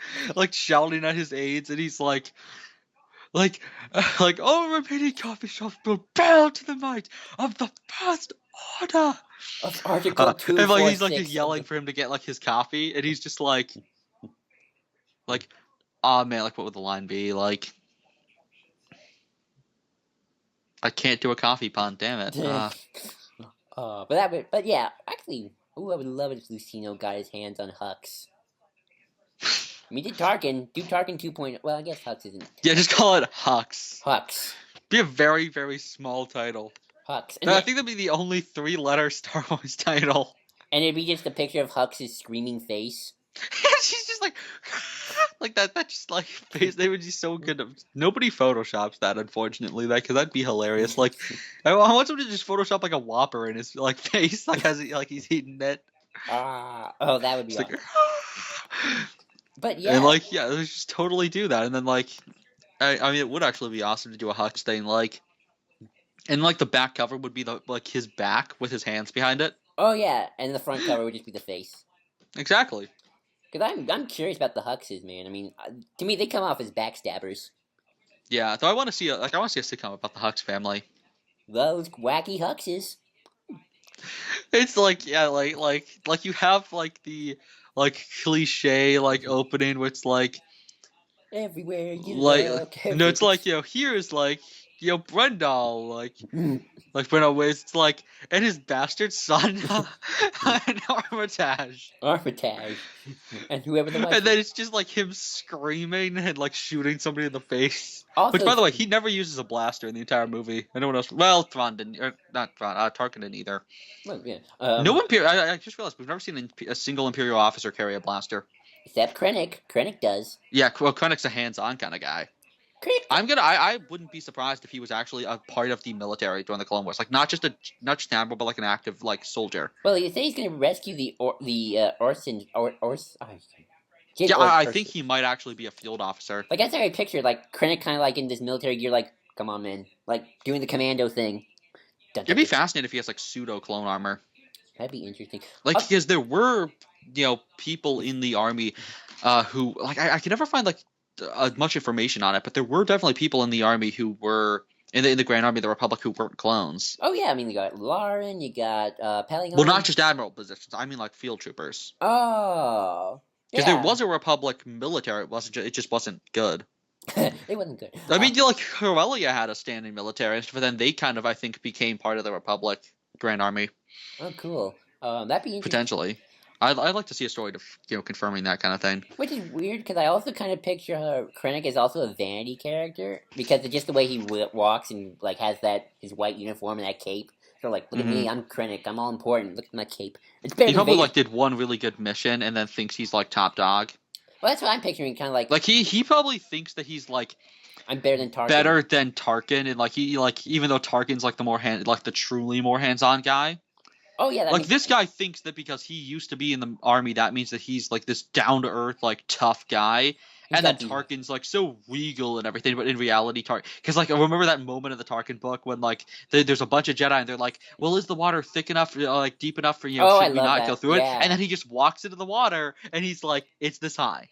shouting at his aides, and he's like, all remaining coffee shops will bow to the might of the First Order. Of Article 2, and like he's like yelling for him to get like his coffee, and he's just like, oh man, like what would the line be? Like, I can't do a coffee pun, damn it. But yeah, actually, I would love it if Lucino got his hands on Hux. I mean, do Tarkin 2.0. Well, I guess Hux isn't. Yeah, just call it Hux. Hux. Be a very, very small title. Hux. I think that'd be the only 3-letter Star Wars title. And it'd be just a picture of Hux's screaming face. She's just like that just like face. They would be so good. Nobody photoshops that, unfortunately, because that'd be hilarious. Like, I want someone to just photoshop like a Whopper in his like face, like as he's eating it. Oh, that would be awesome. But yeah, and like yeah, let's just totally do that. And then like, I mean, it would actually be awesome to do a Hux thing, like, and like the back cover would be his back with his hands behind it. Oh yeah, and the front cover would just be the face. Exactly. Because I'm curious about the Huxes, man. I mean, to me, they come off as backstabbers. Yeah, so I want to see a sitcom about the Hux family. Those wacky Huxes. It's like like you have like the like cliche like opening, which like everywhere you like look. no, it's like here's like Brendel, like Brendel was like, and his bastard son, in Armitage. Armitage, and whoever the wife And then is. it's just like him screaming and like shooting somebody in the face. Which, Also, by the way, he never uses a blaster in the entire movie. Anyone else? Well, Thrawn didn't, or not Thrawn. Tarkin didn't either. well, yeah, No Imperial. I just realized we've never seen a single Imperial officer carry a blaster. except Krennic. Krennic does. Yeah, well, Krennic's a hands-on kind of guy. Krennic. I wouldn't be surprised if he was actually a part of the military during the Clone Wars, like not just an admiral, but like an active like soldier. Well, you say he's going to rescue the Orson Yeah, I think he might actually be a field officer. Like that's how I pictured like Krennic kind of like in this military gear, like come on, man, like doing the commando thing. It'd be fascinating if he has like pseudo clone armor. That'd be interesting. Like because there were people in the army who like I could never find like much information on it, but there were definitely people in the army who were in the Grand Army of the Republic who weren't clones. Oh yeah, I mean you got Lauren, you got Pelion. Well, not just admiral positions. I mean like field troopers. Oh. Because there was a Republic military, it just wasn't good. It wasn't good. I mean, like Corellia had a standing military, but then they kind of, I think, became part of the Republic Grand Army. Oh, cool. That'd be interesting. Potentially, I'd like to see a story to confirming that kind of thing. Which is weird because I also kind of picture Krennic as also a vanity character because of just the way he walks and like has his white uniform and that cape. So like, look at me, I'm Krennic, I'm all important. Look at my cape. It's better. He probably like did one really good mission and then thinks he's like top dog. Well, that's what I'm picturing, kind of like he probably thinks that he's like I'm better than Tarkin. And like he like even though Tarkin's like the truly more hands-on guy. Oh yeah, like this guy thinks that because he used to be in the army, that means that he's like this down to earth, like tough guy. And then Tarkin's like so regal and everything, but in reality, because like I remember that moment in the Tarkin book when like there's a bunch of Jedi and they're like, "Well, is the water thick enough, like deep enough for should we not go through it?" And then he just walks into the water and he's like, "It's this high."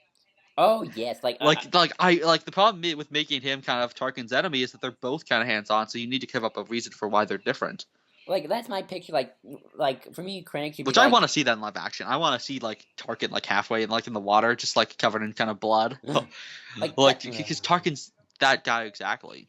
Oh yes, the problem with making him kind of Tarkin's enemy is that they're both kind of hands on, so you need to give up a reason for why they're different. Like that's my picture. Like for me, Krennic should be. Which I want to see that in live action. I want to see like Tarkin like halfway and like in the water, just like covered in kind of blood. Because Tarkin's that guy exactly.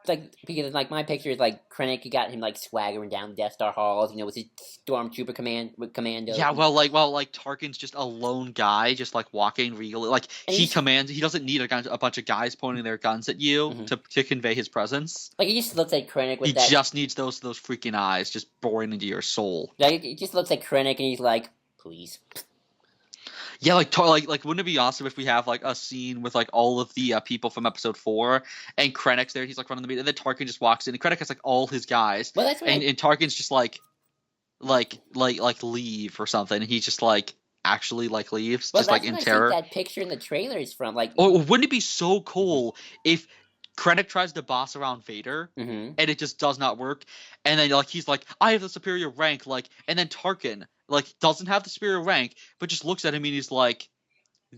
Like because like my picture is like Krennic, you got him like swaggering down Death Star halls, with his stormtrooper commando. Yeah, like Tarkin's just a lone guy, just like walking regally. Like he commands. He doesn't need a bunch of guys pointing their guns at you to convey his presence. Like he just looks like Krennic with He just needs those freaking eyes just boring into your soul. Like it just looks like Krennic, and he's like, please. Yeah, like wouldn't it be awesome if we have like a scene with like all of the people from episode 4 and Krennic's there, he's like running the meeting, and then Tarkin just walks in and Krennic has like all his guys. Well, that's and Tarkin's just like leave or something, and he just like actually like leaves, just like in terror. That picture in the trailer is from like. Or wouldn't it be so cool if Krennic tries to boss around Vader, and it just does not work, and then like he's like, I have the superior rank, like, and then Tarkin like doesn't have the superior rank, but just looks at him and he's like,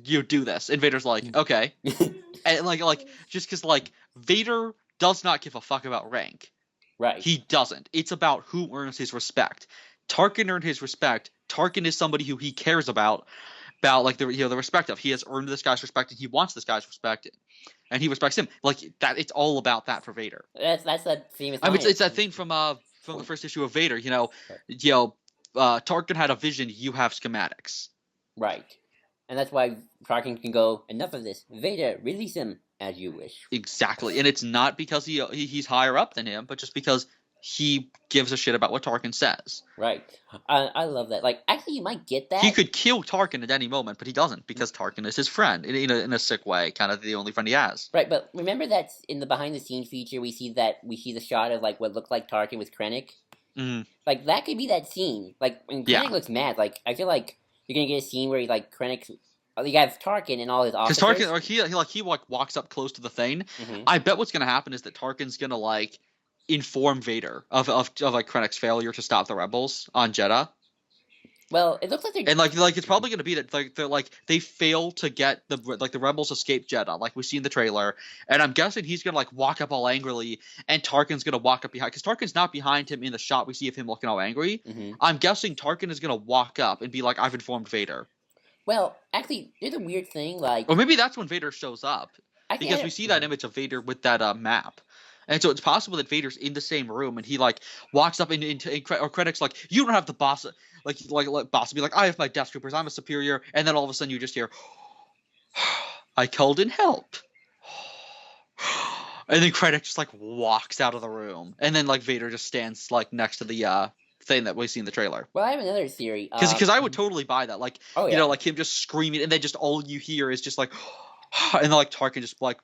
you do this, and Vader's like, okay, and like just because like Vader does not give a fuck about rank, right? He doesn't. It's about who earns his respect. Tarkin earned his respect. Tarkin is somebody who he cares about like the respect of. He has earned this guy's respect, and he wants this guy's respect, and he respects him. Like that, it's all about that for Vader. That's that famous. I mean, it's that thing from the first issue of Vader. Tarkin had a vision. You have schematics. Right, and that's why Tarkin can go. Enough of this, Vader. Release him as you wish. Exactly, and it's not because he's higher up than him, but just because he gives a shit about what Tarkin says. Right. I love that. Like, actually, you might get that. He could kill Tarkin at any moment, but he doesn't, because Tarkin is his friend, in a sick way, kind of the only friend he has. Right, but remember that in the behind-the-scenes feature, we see the shot of, like, what looked like Tarkin with Krennic? Mm-hmm. Like, that could be that scene. Like, when Krennic looks mad, like, I feel like you're gonna get a scene where he's, like, Krennic... You have Tarkin and all his officers. Because Tarkin, he walks up close to the thing. Mm-hmm. I bet what's gonna happen is that Tarkin's gonna, like, inform Vader of like Krennic's failure to stop the rebels on Jeddah. Well, it looks like they're... And like it's probably going to be that they fail to get the rebels escape Jeddah, like we see in the trailer. And I'm guessing he's going to like walk up all angrily, and Tarkin's going to walk up behind, because Tarkin's not behind him in the shot we see of him looking all angry. Mm-hmm. I'm guessing Tarkin is going to walk up and be like, "I've informed Vader." Well, actually, there's a weird thing, like... Or maybe that's when Vader shows up, because we see that image of Vader with that map. And so it's possible that Vader's in the same room and he like walks up or Krennic's like, you don't have the boss, like boss be like, I have my Death Troopers, I'm a superior, and then all of a sudden you just hear, I called in help. And then Krennic just like walks out of the room, and then like Vader just stands like next to the thing that we see in the trailer. Well, I have another theory. Because I would totally buy that, like like him just screaming, and then just all you hear is just like, and then like Tarkin just like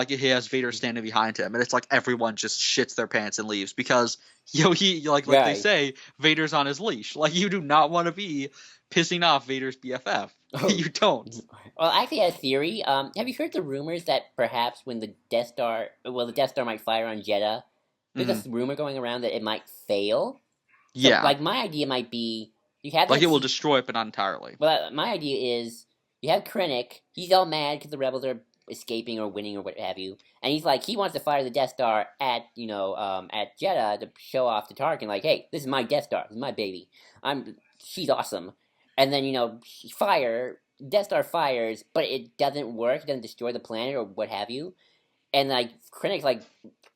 he has Vader standing behind him, and it's like everyone just shits their pants and leaves because he like they say Vader's on his leash. Like you do not want to be pissing off Vader's BFF. Oh. You don't. Well, I actually had a theory. Have you heard the rumors that perhaps when the Death Star might fire on Jeddah, there's a rumor going around that it might fail? So, like, my idea might be, you have... Like, it will destroy it, but not entirely. Well, my idea is, you have Krennic, he's all mad because the rebels are escaping or winning or what have you, and he's like, he wants to fire the Death Star at, at Jeddah to show off to Tarkin, like, hey, this is my Death Star, this is my baby, she's awesome. And then, Death Star fires, but it doesn't work, it doesn't destroy the planet or what have you, and, like, Krennic's like,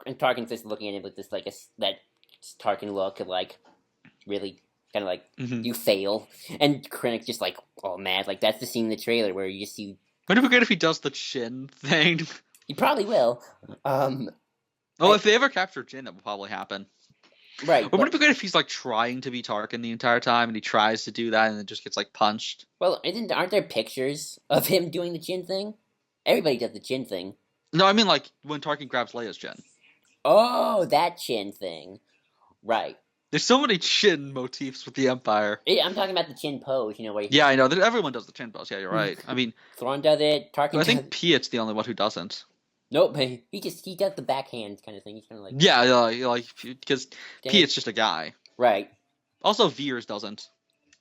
and Tarkin's just looking at him with this, like, that Tarkin look of, like, really kind of like, you fail. And Krennic's just like, all mad. Like, that's the scene in the trailer where you just see... Wouldn't it be good if he does the chin thing? He probably will. If they ever capture Jin, that will probably happen. Right. But wouldn't it be good if he's, like, trying to be Tarkin the entire time, and he tries to do that, and then just gets, like, punched? Well, aren't there pictures of him doing the chin thing? Everybody does the chin thing. No, I mean, like, when Tarkin grabs Leia's chin. Oh, that chin thing. Right. There's so many chin motifs with the Empire. I'm talking about the chin pose, where you... Yeah, I know. Everyone does the chin pose. Yeah, you're right. I mean... Thrawn does it, Tarkin does it. I think Piet's the only one who doesn't. Nope, he does the backhand kind of thing. He's kind of like... Yeah, like, because Piet's just a guy. Right. Also, Veers doesn't.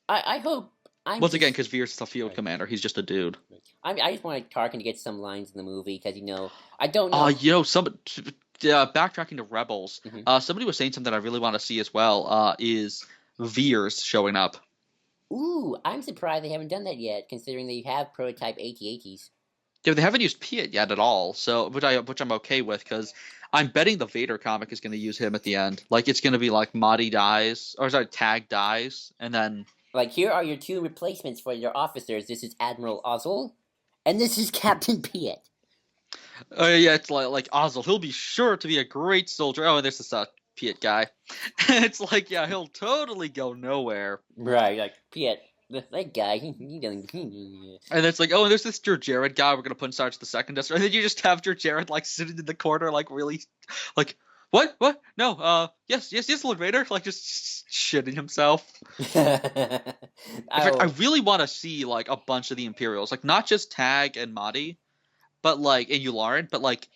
I hope... Once again, because Veers is a field commander. He's just a dude. I just want Tarkin to get some lines in the movie, because, I don't know... backtracking to Rebels, somebody was saying something I really want to see as well, is Veers showing up. Ooh, I'm surprised they haven't done that yet, considering they have prototype AT-ATs. Yeah, they haven't used Piet yet at all, so which I'm okay with, because I'm betting the Vader comic is going to use him at the end. Like, it's going to be like Tag dies, and then... Like, here are your two replacements for your officers. This is Admiral Ozzel, and this is Captain Piet. Yeah, it's like Ozzel. He'll be sure to be a great soldier. Oh, and there's this Piet guy. It's like, yeah, he'll totally go nowhere. Right, like, Piet, that guy, he doesn't... And it's like, oh, and there's this Jar Jared guy we're going to put in charge of the second Death Star. And then you just have Jar Jared, like, sitting in the corner, like, really, like, what? No, yes, Lord Vader. Like, just shitting himself. In fact, I really want to see, like, a bunch of the Imperials. Like, not just Tag and Mahdi, but, like, and Yularen, but, like,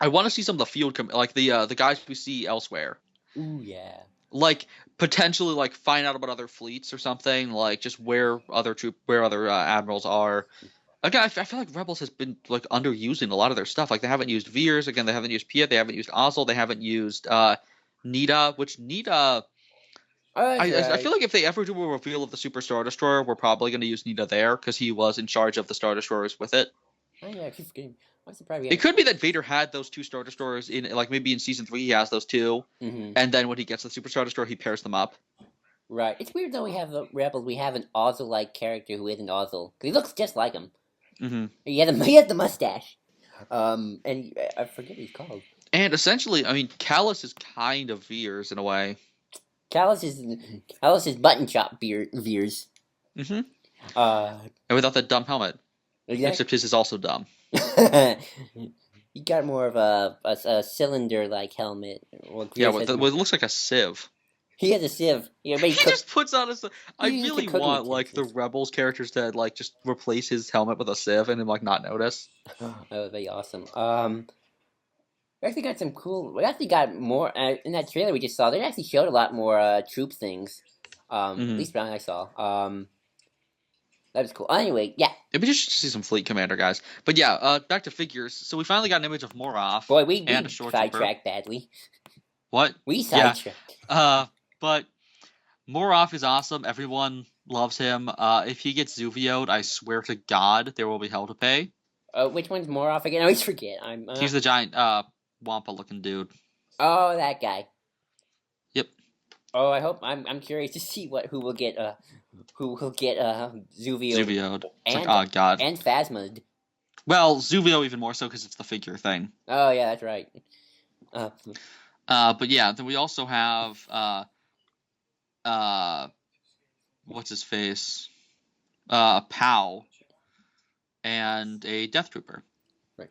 I want to see some of the field, like, the guys we see elsewhere. Ooh, yeah. Like, potentially, like, find out about other fleets or something, like, just where other admirals are. Again, I feel like Rebels has been, like, underusing a lot of their stuff. Like, they haven't used Veers, again, they haven't used Piet, they haven't used Ozzel, they haven't used Nita, which Nita... I feel like if they ever do a reveal of the Super Star Destroyer, we're probably going to use Nita there, because he was in charge of the Star Destroyers with it. Oh, yeah, I keep forgetting. I'm surprised it could be that Vader had those two Star Destroyers in, like, maybe in Season 3 he has those two, and then when he gets the Super Star Destroyer, he pairs them up. Right. It's weird, though, we have Rebels, we have an Ozzel-like character who isn't Ozzel, because he looks just like him. Mm-hmm. He has the mustache. And I forget what he's called. And essentially, I mean, Callus is kind of Veers in a way. Callus is button chop Veers. Mm-hmm. And without that dumb helmet. Exactly. Except his is also dumb. He got more of a cylinder-like helmet. Yeah, it looks like a sieve. He has a sieve. Yeah, but he just puts on a... I really want, like, the Rebels characters to, like, just replace his helmet with a sieve and him, like, not notice. That would be awesome. We actually got some cool... We actually got more... in that trailer we just saw, they actually showed a lot more troop things. At least I saw. That was cool. Anyway, yeah. It'd be just to see some fleet commander guys. But yeah, back to figures. So we finally got an image of Moroff. Boy, we sidetracked badly. What? We sidetracked. Yeah. But Moroff is awesome. Everyone loves him. If he gets Zuvio'd, I swear to God, there will be hell to pay. Which one's Moroff again? I always forget. He's the giant Wampa-looking dude. Oh, that guy. Yep. Oh, I hope I'm curious to see who will get Zuvio Zuvioed. It's like, and oh god. Phasma. Well, Zuvio even more so because it's the figure thing. Oh yeah, that's right. Uh, But yeah, then we also have what's his face? Pow and a Death Trooper. right.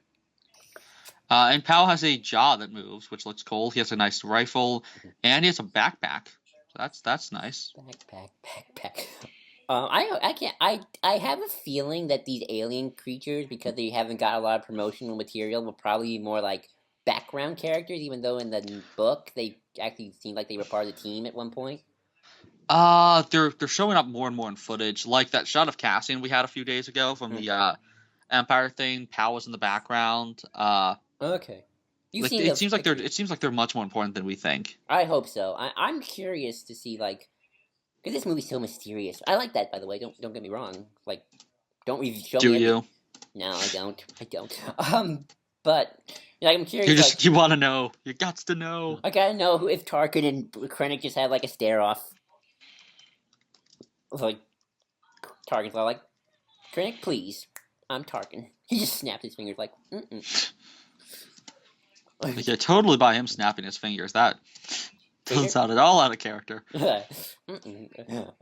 And Pow has a jaw that moves, which looks cool. He has a nice rifle, and he has a backpack. So that's nice. Backpack. I can't I have a feeling that these alien creatures, because they haven't got a lot of promotional material, will probably be more like background characters, even though in the book they actually seemed like they were part of the team at one point. They're showing up more and more in footage, like that shot of Cassian we had a few days ago from the Empire thing. Pow was in the background. Okay. You've Like seen it those seems like pictures. it seems like they're much more important than we think. I hope so. I'm curious to see like because this movie's so mysterious. I like that, by the way. Don't get me wrong. Like, don't show Do me every. you? No, I don't. I don't. But I'm curious. You just Like, you want to know. You got to know. I gotta know who if Tarkin and Krennic just had like a stare off. Like, Tarkin's like, Krennic, please. I'm Tarkin. He just snapped his fingers like, mm-mm. Like, yeah, totally by him snapping his fingers. That doesn't Figure? sound at all out of character. Mm-mm.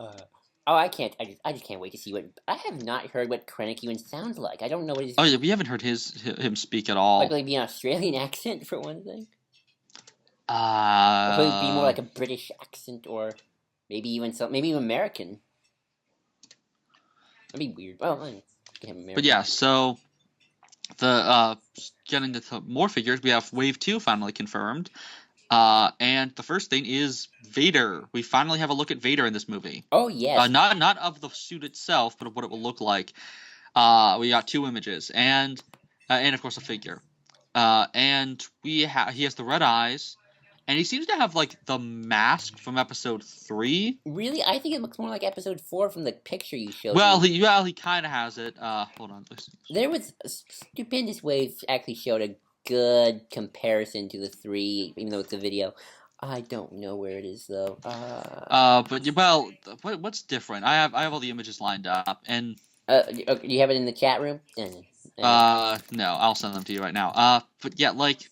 Oh, I can't. I just can't wait to see what. I have not heard what Krennic even sounds like. I don't know what his. Oh yeah, we haven't heard him speak at Like, all. will he be an Australian accent for one thing? Or will he be more like a British accent, or maybe even American? That'd be weird. Oh, I can't American. But yeah, so the getting to more figures, we have Wave 2 finally confirmed. And the first thing is Vader. We finally have a look at Vader in this movie. Oh yes. Not of the suit itself, but of what it will look like. We got 2 images and of course a figure. And he has the red eyes, and he seems to have like the mask from Episode 3. Really, I think it looks more like Episode 4 from the picture you showed Well, me. he kind of has it. Hold on. There was Stupendous Wave actually showed a good comparison to the 3, even though it's a video. I don't know where it is though. But well, what's different? I have all the images lined up, and do you have it in the chat room? no, I'll send them to you right now. But yeah, like,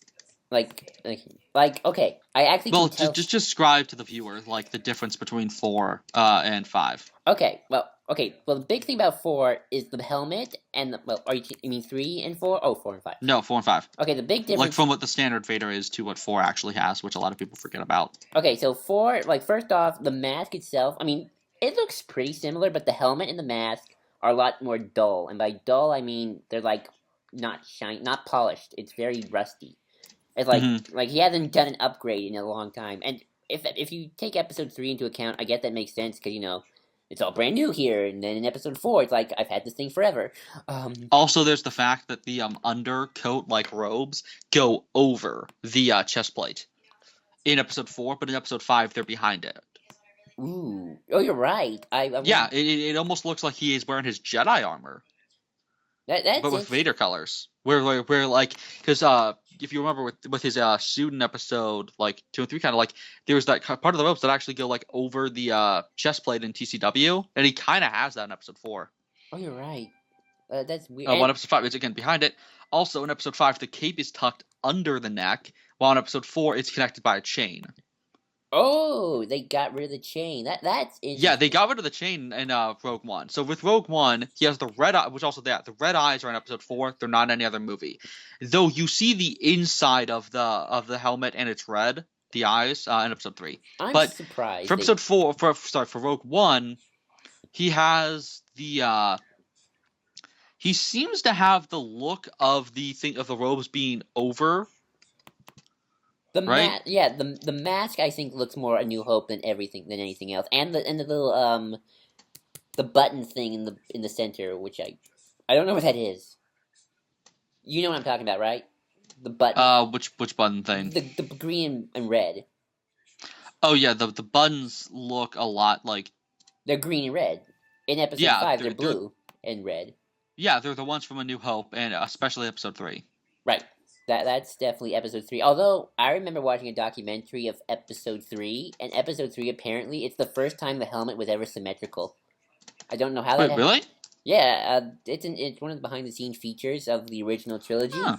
okay, I actually well, can tell. just describe to the viewer like the difference between 4 and 5. Okay, well, the big thing about 4 is the helmet and the you mean 3 and 4? Oh, 4 and 5. No, 4 and 5. Okay, the big difference. Like from what the standard Vader is to what 4 actually has, which a lot of people forget about. Okay, so 4, first off, the mask itself. I mean, it looks pretty similar, but the helmet and the mask are a lot more dull, and by dull I mean they're like not not polished. It's very rusty. It's like he hasn't done an upgrade in a long time. And if you take Episode 3 into account, I get that makes sense because it's all brand new here. And then in Episode 4, it's like I've had this thing forever. Also, there's the fact that the undercoat like robes go over the chest plate in Episode 4, but in Episode 5 they're behind it. Ooh, oh, you're right. Yeah, it almost looks like he is wearing his Jedi armor. But with Vader colors, where like, because if you remember with his suit in Episode like 2 and 3, kind of like there was that part of the ropes that actually go like over the chest plate in TCW, and he kind of has that in Episode 4. Oh, you're right. That's weird. One Episode 5 is again behind it. Also in Episode 5, the cape is tucked under the neck, while in Episode 4 it's connected by a chain. Oh, they got rid of the chain. That's interesting. Yeah, they got rid of the chain in Rogue One. So with Rogue One, he has the red eye, which also the red eyes are in Episode 4. They're not in any other movie. Though you see the inside of the helmet and it's red, the eyes in Episode 3. I'm surprised. For Episode 4, for Rogue One, he has the he seems to have the look of the robes being over. The right? The mask I think looks more A New Hope than anything else, and the little the button thing in the center, which I don't know what that is. You know what I'm talking about, right? The button. Which button thing? The green and red. Oh yeah, the buttons look a lot like. They're green and red. In Episode 5, they're blue and red. Yeah, they're the ones from A New Hope, and especially Episode 3. Right. That's definitely episode 3. Although I remember watching a documentary of episode 3, and episode 3 apparently it's the first time the helmet was ever symmetrical. I don't know how that Wait, happened. really? Yeah, it's one of the behind the scenes features of the original trilogy, Huh,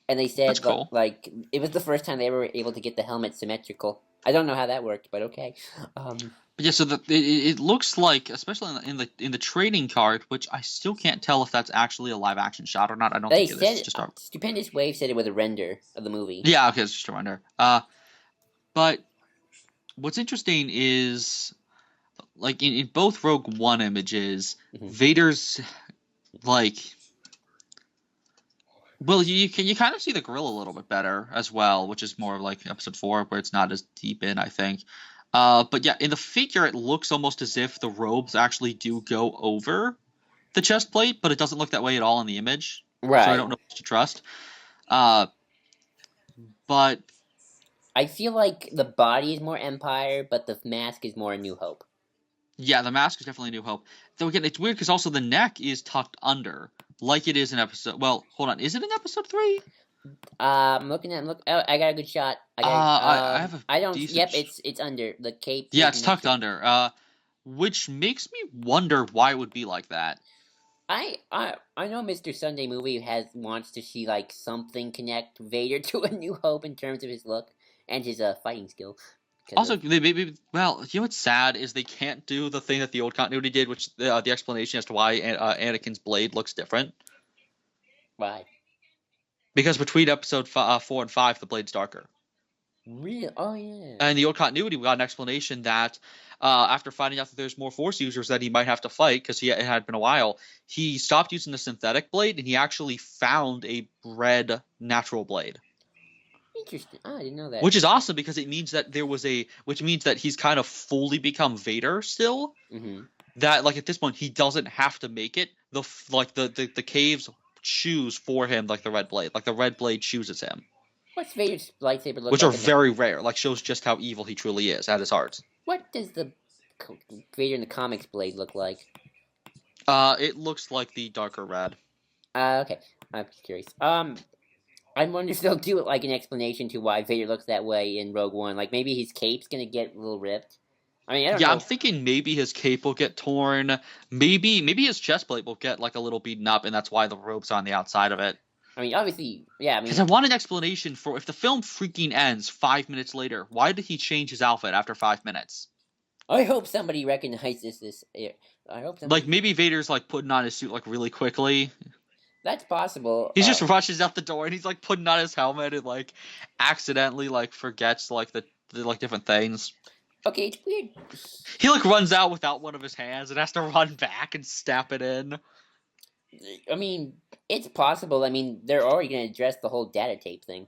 and they that's said cool. like it was the first time they ever were able to get the helmet symmetrical. I don't know how that worked, but okay. But yeah, so it looks like, especially in the trading card, which I still can't tell if that's actually a live action shot or not. I don't They think it is. It's said just a Stupendous Wave said it was a render of the movie. yeah. Okay, it's just a render. But what's interesting is like in both Rogue One images, Mhm. Vader's like. Well, you kind of see the grill a little bit better as well, which is more like episode 4, where it's not as deep in, I think. But yeah, in the figure, it looks almost as if the robes actually do go over the chest plate, but it doesn't look that way at all in the image. So I Right. don't know what to trust. Uh, but I feel like the body is more Empire, but the mask is more A New Hope. yeah, the mask is definitely a New Hope. Though again, it's weird because also the neck is tucked under, like it is in episode. Well, hold on, is it in episode 3? I'm looking at look. Oh, I got a good shot. I have a I don't. decent. Yep, it's under the cape. Yeah, is it's next tucked to- under. Which makes me wonder why it would be like that. I know Mr. Sunday Movie wants to see like something connect Vader to A New Hope in terms of his look and his fighting skill. 'Cause Also, of- they maybe well, you know what's sad is they can't do the thing that the old continuity did, which the explanation as to why Anakin's blade looks different. why? Because between episode 4 and 5, the blade's darker. Really? Oh yeah. And the old continuity, we got an explanation that after finding out that there's more Force users that he might have to fight, because it had been a while, he stopped using the synthetic blade, and he actually found a red natural blade. Interesting. Oh, I didn't know that. Which is awesome, because it means that which means that he's kind of fully become Vader still. Mm-hmm. That like at this point he doesn't have to make it. The caves choose for him like the red blade. Like the red blade chooses him. What's Vader's lightsaber look Which like? are very rare. Like shows just how evil he truly is at his heart. What does the Vader in the comics blade look like? It looks like the darker red. Okay. I'm curious. I wonder if they'll do it like an explanation to why Vader looks that way in Rogue One. Like maybe his cape's gonna get a little ripped. I mean, I don't Yeah, know. I'm thinking maybe his cape will get torn. Maybe his chest plate will get like a little beaten up, and that's why the rope's on the outside of it. I mean, obviously, yeah. I mean, Because I want an explanation for if the film freaking ends 5 minutes later, why did he change his outfit after 5 minutes? I hope somebody recognizes this. I hope somebody. Like maybe Vader's like putting on his suit like really quickly. That's possible. He just rushes out the door and he's like putting on his helmet and like accidentally like forgets like the like different things. Okay, it's weird. He like runs out without one of his hands and has to run back and snap it in. I mean, it's possible. I mean, they're already gonna address the whole data tape thing.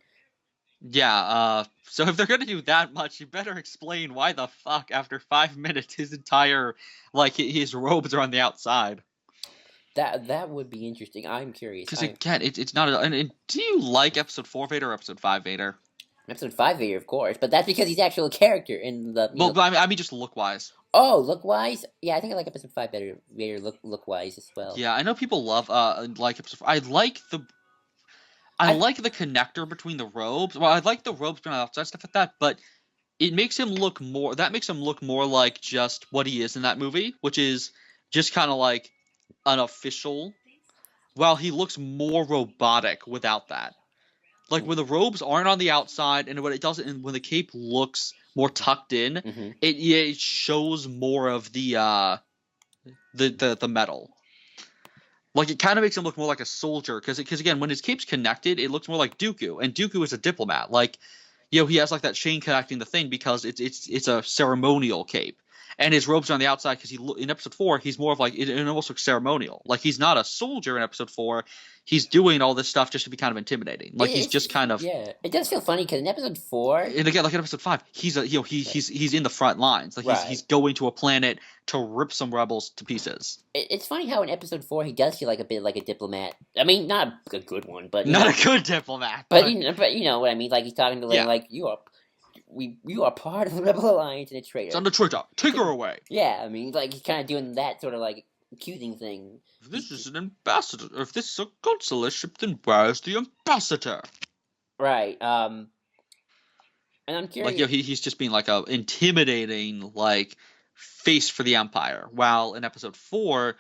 Yeah, so if they're gonna do that much, you better explain why the fuck after 5 minutes his entire like his robes are on the outside. That would be interesting. I'm curious. Because again, it's not. And do you like episode 4 Vader or episode 5 Vader? Episode 5 Vader, of course, but that's because he's actual character in the. Well, but I mean just look wise. Oh, look wise. Yeah, I think I like episode 5 better. Vader look wise as well. Yeah, I know people love like episode 4. I like the connector between the robes. Well, I like the robes being outside stuff like that, but it makes him look more. That makes him look more like just what he is in that movie, which is just kind of like unofficial. While he looks more robotic without that. Like when the robes aren't on the outside, and when it doesn't, and when the cape looks more tucked in, Mm-hmm. it shows more of the metal. Like it kind of makes him look more like a soldier, because again, when his cape's connected, it looks more like Dooku, and Dooku is a diplomat. Like, you know, he has like that chain connecting the thing because it's a ceremonial cape, and his robes are on the outside because in episode 4 he's more of like it almost looks ceremonial. Like he's not a soldier in episode 4. He's doing all this stuff just to be kind of intimidating. Like he's just kind of It does feel funny because in episode 4, and again, like in episode 5, he's he's in the front lines. Like Right. he's going to a planet to rip some rebels to pieces. it's funny how in episode 4 he does feel like a bit like a diplomat. I mean, not a good one, but Not a good diplomat, but you know what I mean. Like he's talking to Leia, Yeah. like you are part of the Rebel Alliance and a traitor. it's on the traitor. Take her away. Yeah, I mean, like he's kind of doing that sort of like accusing thing. If this is an ambassador, or if this is a consulate ship, then where's the ambassador? Right. And I'm Like, curious. he's just being like a intimidating like face for the Empire. While in episode 4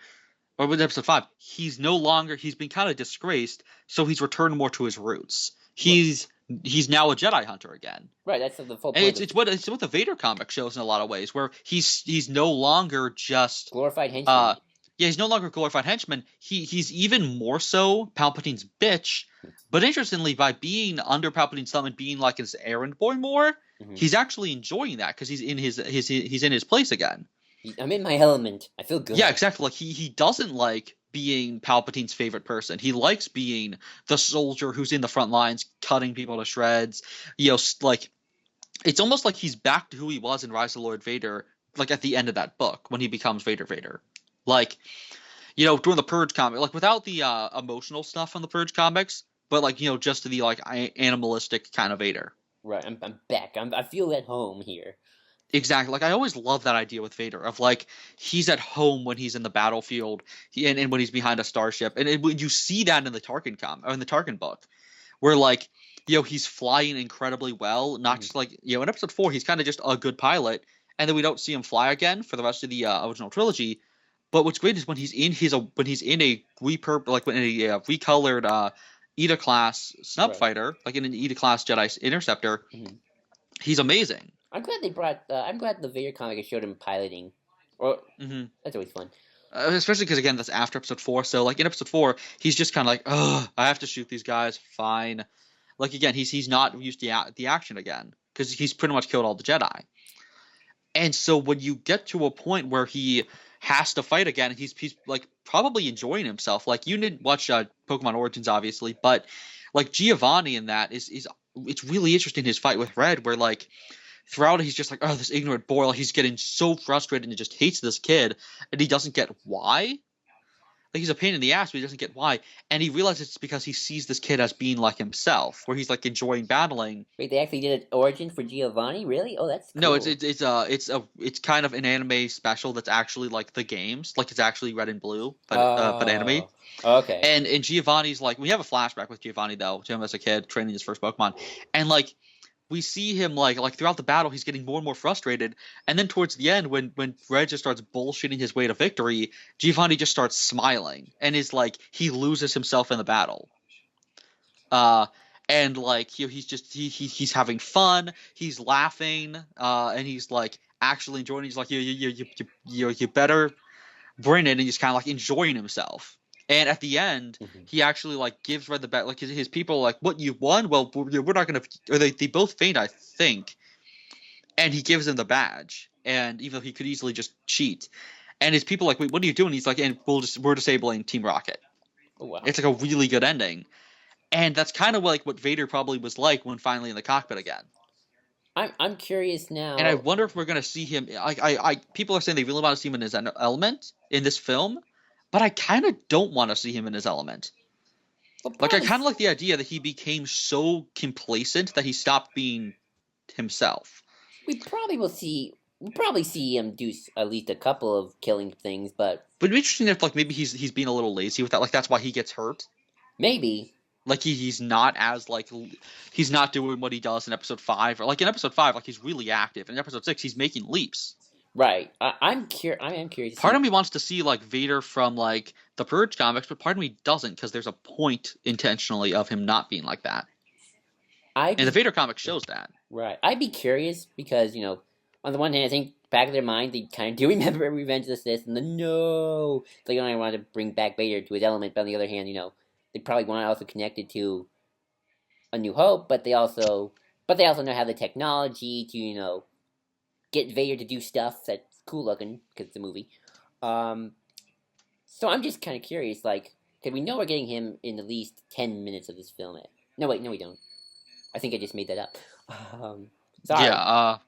or with episode 5, he's no longer he's been kind of disgraced, so he's returned more to his roots. He's now a Jedi hunter again. Right. That's the full And point of it's what the Vader comic shows in a lot of ways, where he's no longer just glorified uh henchman. yeah, he's no longer a glorified henchman. He's even more so Palpatine's bitch. But interestingly, by being under Palpatine's thumb and being like his errand boy more, Hmm. he's actually enjoying that because he's in his place again. I'm in my element. I feel Yeah, good. exactly. Like he doesn't like being Palpatine's favorite person. He likes being the soldier who's in the front lines, cutting people to shreds. Like it's almost like he's back to who he was in Rise of Lord Vader, like at the end of that book when he becomes Vader. Like, during the Purge comic, like without the emotional stuff from the Purge comics, but like, just the like animalistic kind of Vader. Right. I'm back. I feel at home here. Exactly. Like I always love that idea with Vader of like he's at home when he's in the battlefield, and when he's behind a starship, and when you see that in the Tarkin or in the Tarkin book, where like he's flying incredibly well, not Hmm. just like in episode 4 he's kind of just a good pilot, and then we don't see him fly again for the rest of the original trilogy. But what's great is when he's in a recolored Eta class snub Right. fighter, like in an Eta class Jedi interceptor, Hmm. he's amazing. I'm glad they brought. I'm glad the Vader comic showed him piloting. Or Hmm. that's always fun. Especially because again that's after episode 4, so like in episode 4 he's just kind of like, oh, I have to shoot these guys, fine. Like again he's not used to the action again because he's pretty much killed all the Jedi. And so when you get to a point where he has to fight again, he's like probably enjoying himself. Like you didn't watch Pokemon Origins obviously, but like Giovanni in that is it's really interesting his fight with Red, where like throughout he's just like, oh, this ignorant boy. Like, he's getting so frustrated and just hates this kid, and he doesn't get why. Like he's a pain in the ass, but he doesn't get why. And he realizes it's because he sees this kid as being like himself, where he's like enjoying battling. Wait, they actually did an origin for Giovanni? Really? Oh, that's No, cool. it's kind of an anime special that's actually like the games, like it's actually Red and Blue, but anime. Oh, okay. And Giovanni's like, we have a flashback with Giovanni though, to him as a kid training his first Pokemon, and like we see him like throughout the battle he's getting more and more frustrated, and then towards the end when Red just starts bullshitting his way to victory, Giovanni just starts smiling and is like he loses himself in the battle. Uh and like he's just he's having fun, he's laughing, and he's like actually enjoying it. He's like you better bring it, and he's kind of like enjoying himself. And at the end, Hmm. he actually like gives Red the bet. Like his people are like, "What, you won? Well, we're not gonna." Or they both faint, I think. And he gives him the badge. And even though he could easily just cheat, and his people are like, "Wait, what are you doing?" He's like, "And we're disabling Team Rocket." Oh, wow. It's like a really good ending. And that's kind of like what Vader probably was like when finally in the cockpit again. I'm curious And I now. wonder if we're gonna see him. I people are saying they really want to see him in his element in this film, but I kind of don't want to see him in his element. Well, Like I probably kind of like the idea that he became so complacent that he stopped being himself. we probably will see. We'll probably see him do at least a couple of killing things, but But it'd be interesting if like maybe he's being a little lazy with that. Like that's why he gets hurt. maybe. Like he's not as like he's not doing what he does in episode 5, or like in episode 5 like he's really active. In episode 6 he's making leaps. Right. I am curious to Part see. of me wants to see like Vader from like the Purge comics, but part of me doesn't because there's a point intentionally of him not being like that. I'd And the be Vader comic shows that. right. I'd be curious because on the one hand, I think back of their mind they kind of do remember Revenge of the Sith, and then no, they only want to bring back Vader to his element. But on the other hand, they probably want to also connect it to A New Hope, but they also know have the technology to get Vader to do stuff that's cool looking because it's a movie. Um, so I'm just kind of curious, like, because we know we're getting him in at least 10 minutes of this film. No, wait, no, we don't. I think I just made that up. Um, Yeah, sorry.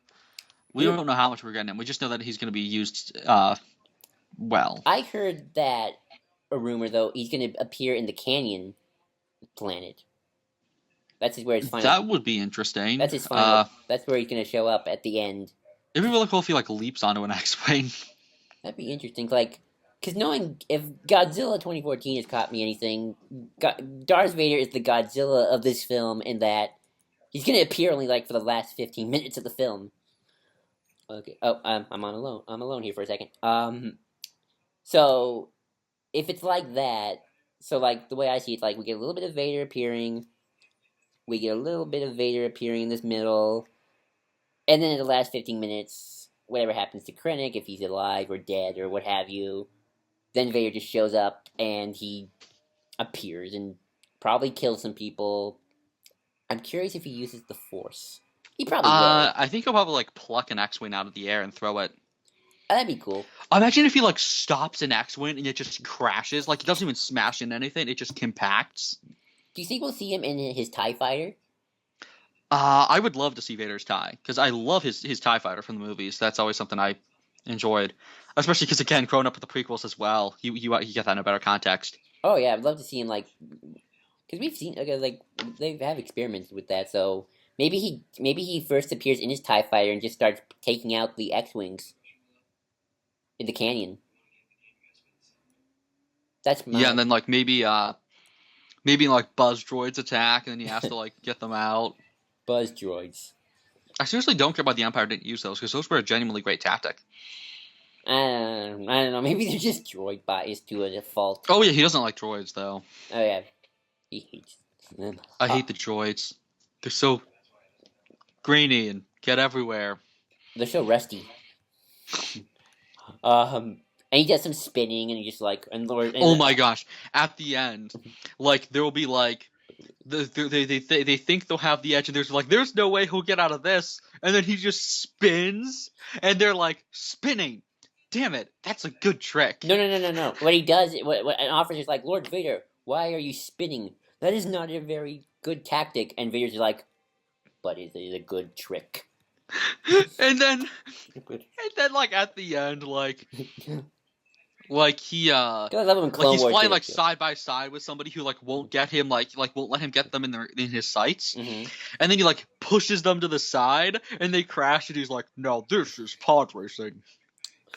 we We don't know how much we're getting him. We just know that he's going to be used well. I heard that a rumor though he's going to appear in the Canyon planet. That's where his final. That would be interesting. That's his final. That's where he's going to show up at the end. It'd be really cool if he like leaps onto an X-wing. That'd be interesting. Like, because knowing if Godzilla 2014 has caught me anything, Darth Vader is the Godzilla of this film in that He's gonna appear only like for the last 15 minutes of the film. Okay. Oh, I'm on alone. I'm alone here for a second. So if it's like that, so like the way I see it, like we get a little bit of Vader appearing, we get a little bit of Vader appearing in this middle, and then in the last 15 minutes, whatever happens to Krennic, if he's alive or dead or what have you, then Vader just shows up and he appears and probably kills some people. I'm curious if he uses the Force. He probably will. I think he'll probably like pluck an X-wing out of the air and throw it. That'd be cool. Imagine if he like stops an X-wing and it just crashes. Like it doesn't even smash into anything. It just compacts. Do you think we'll see him in his TIE fighter? I would love to see Vader's TIE because I love his TIE fighter from the movies. That's always something I enjoyed, especially because again, growing up with the prequels as well, you get that in a better context. Oh yeah, I'd love to see him like, because we've seen like they have experiments with that. So maybe he first appears in his TIE fighter and just starts taking out the X-wings in the canyon. That's my Yeah, and then like maybe like buzz droids attack, and then he has to like get them out. buzz droids. I seriously don't care why the Empire didn't use those because those were a genuinely great tactic. I don't know. Maybe they're just droid biased to a default. Oh yeah, he doesn't like droids though. Oh yeah, he hates them. I hate the droids. They're so grainy and get everywhere. They're so rusty. And he does some spinning, and he just like Oh my gosh! At the end, like there will be like they think they'll have the edge, and there's no way he'll get out of this, and then he just spins, and they're like spinning. Damn it! That's a good trick. No. What he does, what an officer's like, Lord Vader, why are you spinning? That is not a very good tactic. And Vader's like, but it is a good trick. and then like at the end, like he I love him in Clone he's Wars flying too. like side by side with somebody who like won't get him like won't let him get them in his sights, Mm-hmm. and then he like pushes them to the side and they crash, and he's like, no, this is pod racing.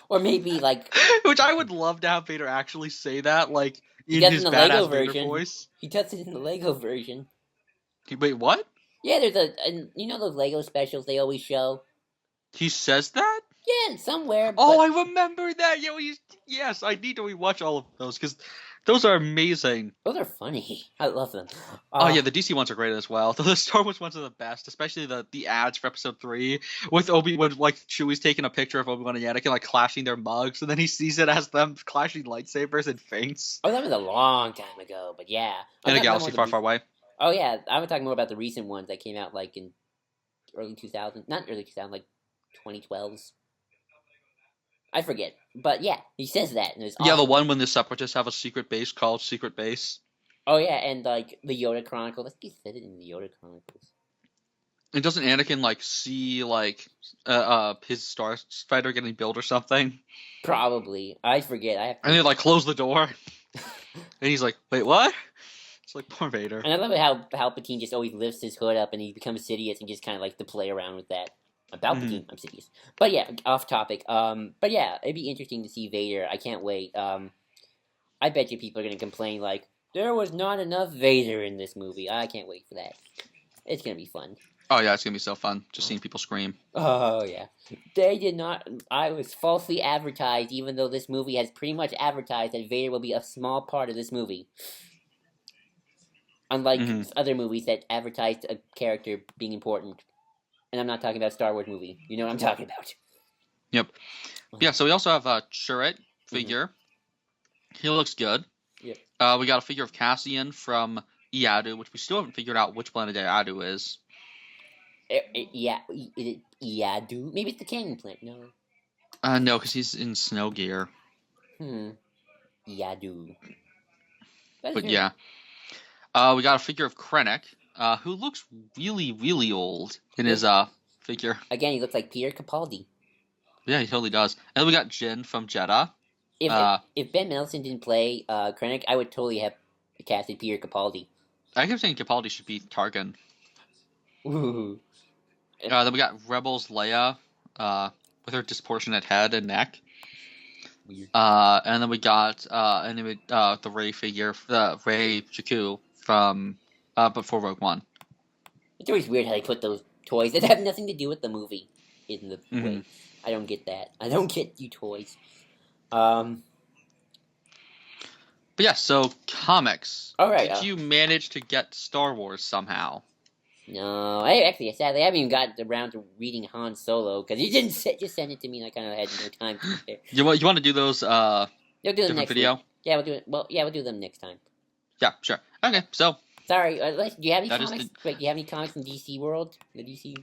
Or maybe like Which I would love to have Vader actually say that, like he in does his in the Lego badass Vader version. voice. He does it in the Lego version. Wait, what? Yeah, there's you know those Lego specials they always show. He says that? Yeah, somewhere. Oh, but I remember that. Yeah, yes, I need to rewatch all of those because those are amazing. those are funny. I love them. Oh yeah, the DC ones are great as well. The Star Wars ones are the best, especially the ads for Episode 3 with Obi-Wan, like Chewie's taking a picture of Obi-Wan and Anakin like clashing their mugs, and then he sees it as them clashing lightsabers and faints. Oh, that was a long time ago, but yeah. In a galaxy far, far away. Oh yeah, I was talking more about the recent ones that came out like in early 2000s, not early 2000s, like 2012s. I forget, but yeah, he says that, and it's awesome. Yeah, the one when the Separatists have a secret base called Secret Base. Oh yeah, and like the Yoda Chronicles. I think he said it in the Yoda Chronicles. And doesn't Anakin like see like his Starfighter getting built or something? Probably, I forget. I have. And they like close the door, and he's like, "Wait, what?" It's like poor Vader. And I love it how Palpatine just always lifts his hood up and he becomes Sidious and just kind of like to play around with that. I'm Palpatine, I'm Sidious. But yeah, off topic. But yeah, it'd be interesting to see Vader. I can't wait. I bet you people are gonna complain like there was not enough Vader in this movie. I can't wait for that. It's gonna be fun. Oh yeah, it's gonna be so fun just seeing people scream. Oh yeah, they did not. I was falsely advertised, even though this movie has pretty much advertised that Vader will be a small part of this movie. Unlike other movies that advertised a character being important. And I'm not talking about a Star Wars movie. You know what I'm talking about. Yep. Yeah, so we also have a Chirrut figure. He looks good. Yep. We got a figure of Cassian from Iadu, which we still haven't figured out which planet Iadu is. Yeah, is it Iadu? Maybe it's the Canyon planet. No. No, because he's in snow gear. Iadu. But yeah. We got a figure of Krennic, who looks really, really old in his figure. Again, he looks like Peter Capaldi. Yeah, he totally does. And then we got Jin from Jeddah. If Ben Mendelsohn didn't play Krennic, I would totally have casted Peter Capaldi. I kept saying Capaldi should be Tarkin. Ooh. Then we got Rebels Leia, with her disproportionate head and neck. Weird. And then we got the Rey figure, Rey Jakku from before Rogue One. It's always weird how they put those toys that have nothing to do with the movie in the Mm-hmm. way. I don't get that. I don't get you toys. Um. But yeah, so comics. All right. Did you manage to get Star Wars somehow? No, I actually sadly I haven't even gotten around to reading Han Solo because you didn't just send it to me and I kind of had no time to prepare. You want to do those They'll do them different next video? week. Yeah, we'll do it. Well, yeah, we'll do them next time. Yeah, sure. Okay, so Sorry, do you have any That is comics? Wait, do you have any comics in DC World? The DC.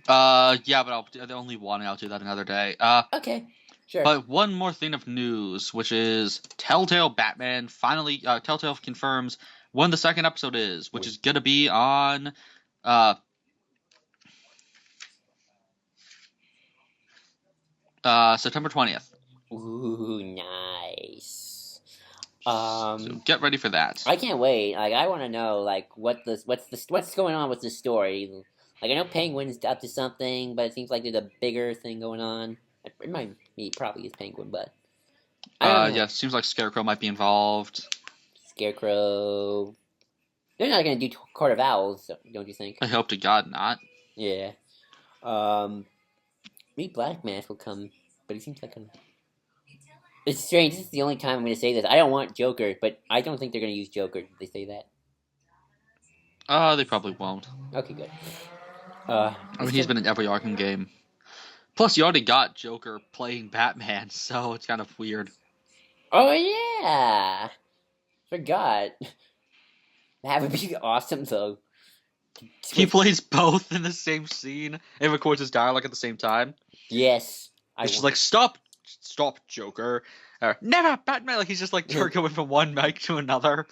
yeah, but the only one. I'll do that another day. Okay, sure. But one more thing of news, which is Telltale Batman finally. Telltale confirms when the second episode is, which is gonna be on. September 20th. Ooh, nice. So get ready for that. I can't wait. Like, I want to know, like, what's going on with this story. Like, I know Penguin's up to something, but it seems like there's a bigger thing going on. It might be probably is Penguin, but I don't know. Yeah, seems like Scarecrow might be involved. Scarecrow. They're not gonna do Court of Owls, don't you think? I hope to God not. Yeah. Maybe Black Mask will come, but he seems like It's strange. This is the only time I'm going to say this. I don't want Joker, but I don't think they're going to use Joker. Did they say that? They probably won't. Okay, good. I mean, he's been in every Arkham game. Plus, you already got Joker playing Batman, so it's kind of weird. Oh yeah, forgot. That would be awesome, though. He plays both in the same scene and records his dialogue at the same time. Yes, It's just like stop, Joker. Never, Batman. Like he's just like going from one mic to another.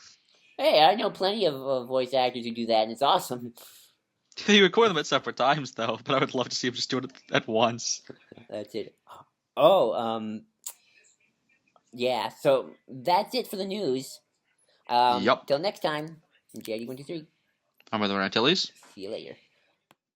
Hey, I know plenty of voice actors who do that, and it's awesome. You record them at separate times, though. But I would love to see him just do it at once. That's it. Oh, yeah. So that's it for the news. Yup. Till next time, JD123. I'm with the Antilles. See you later.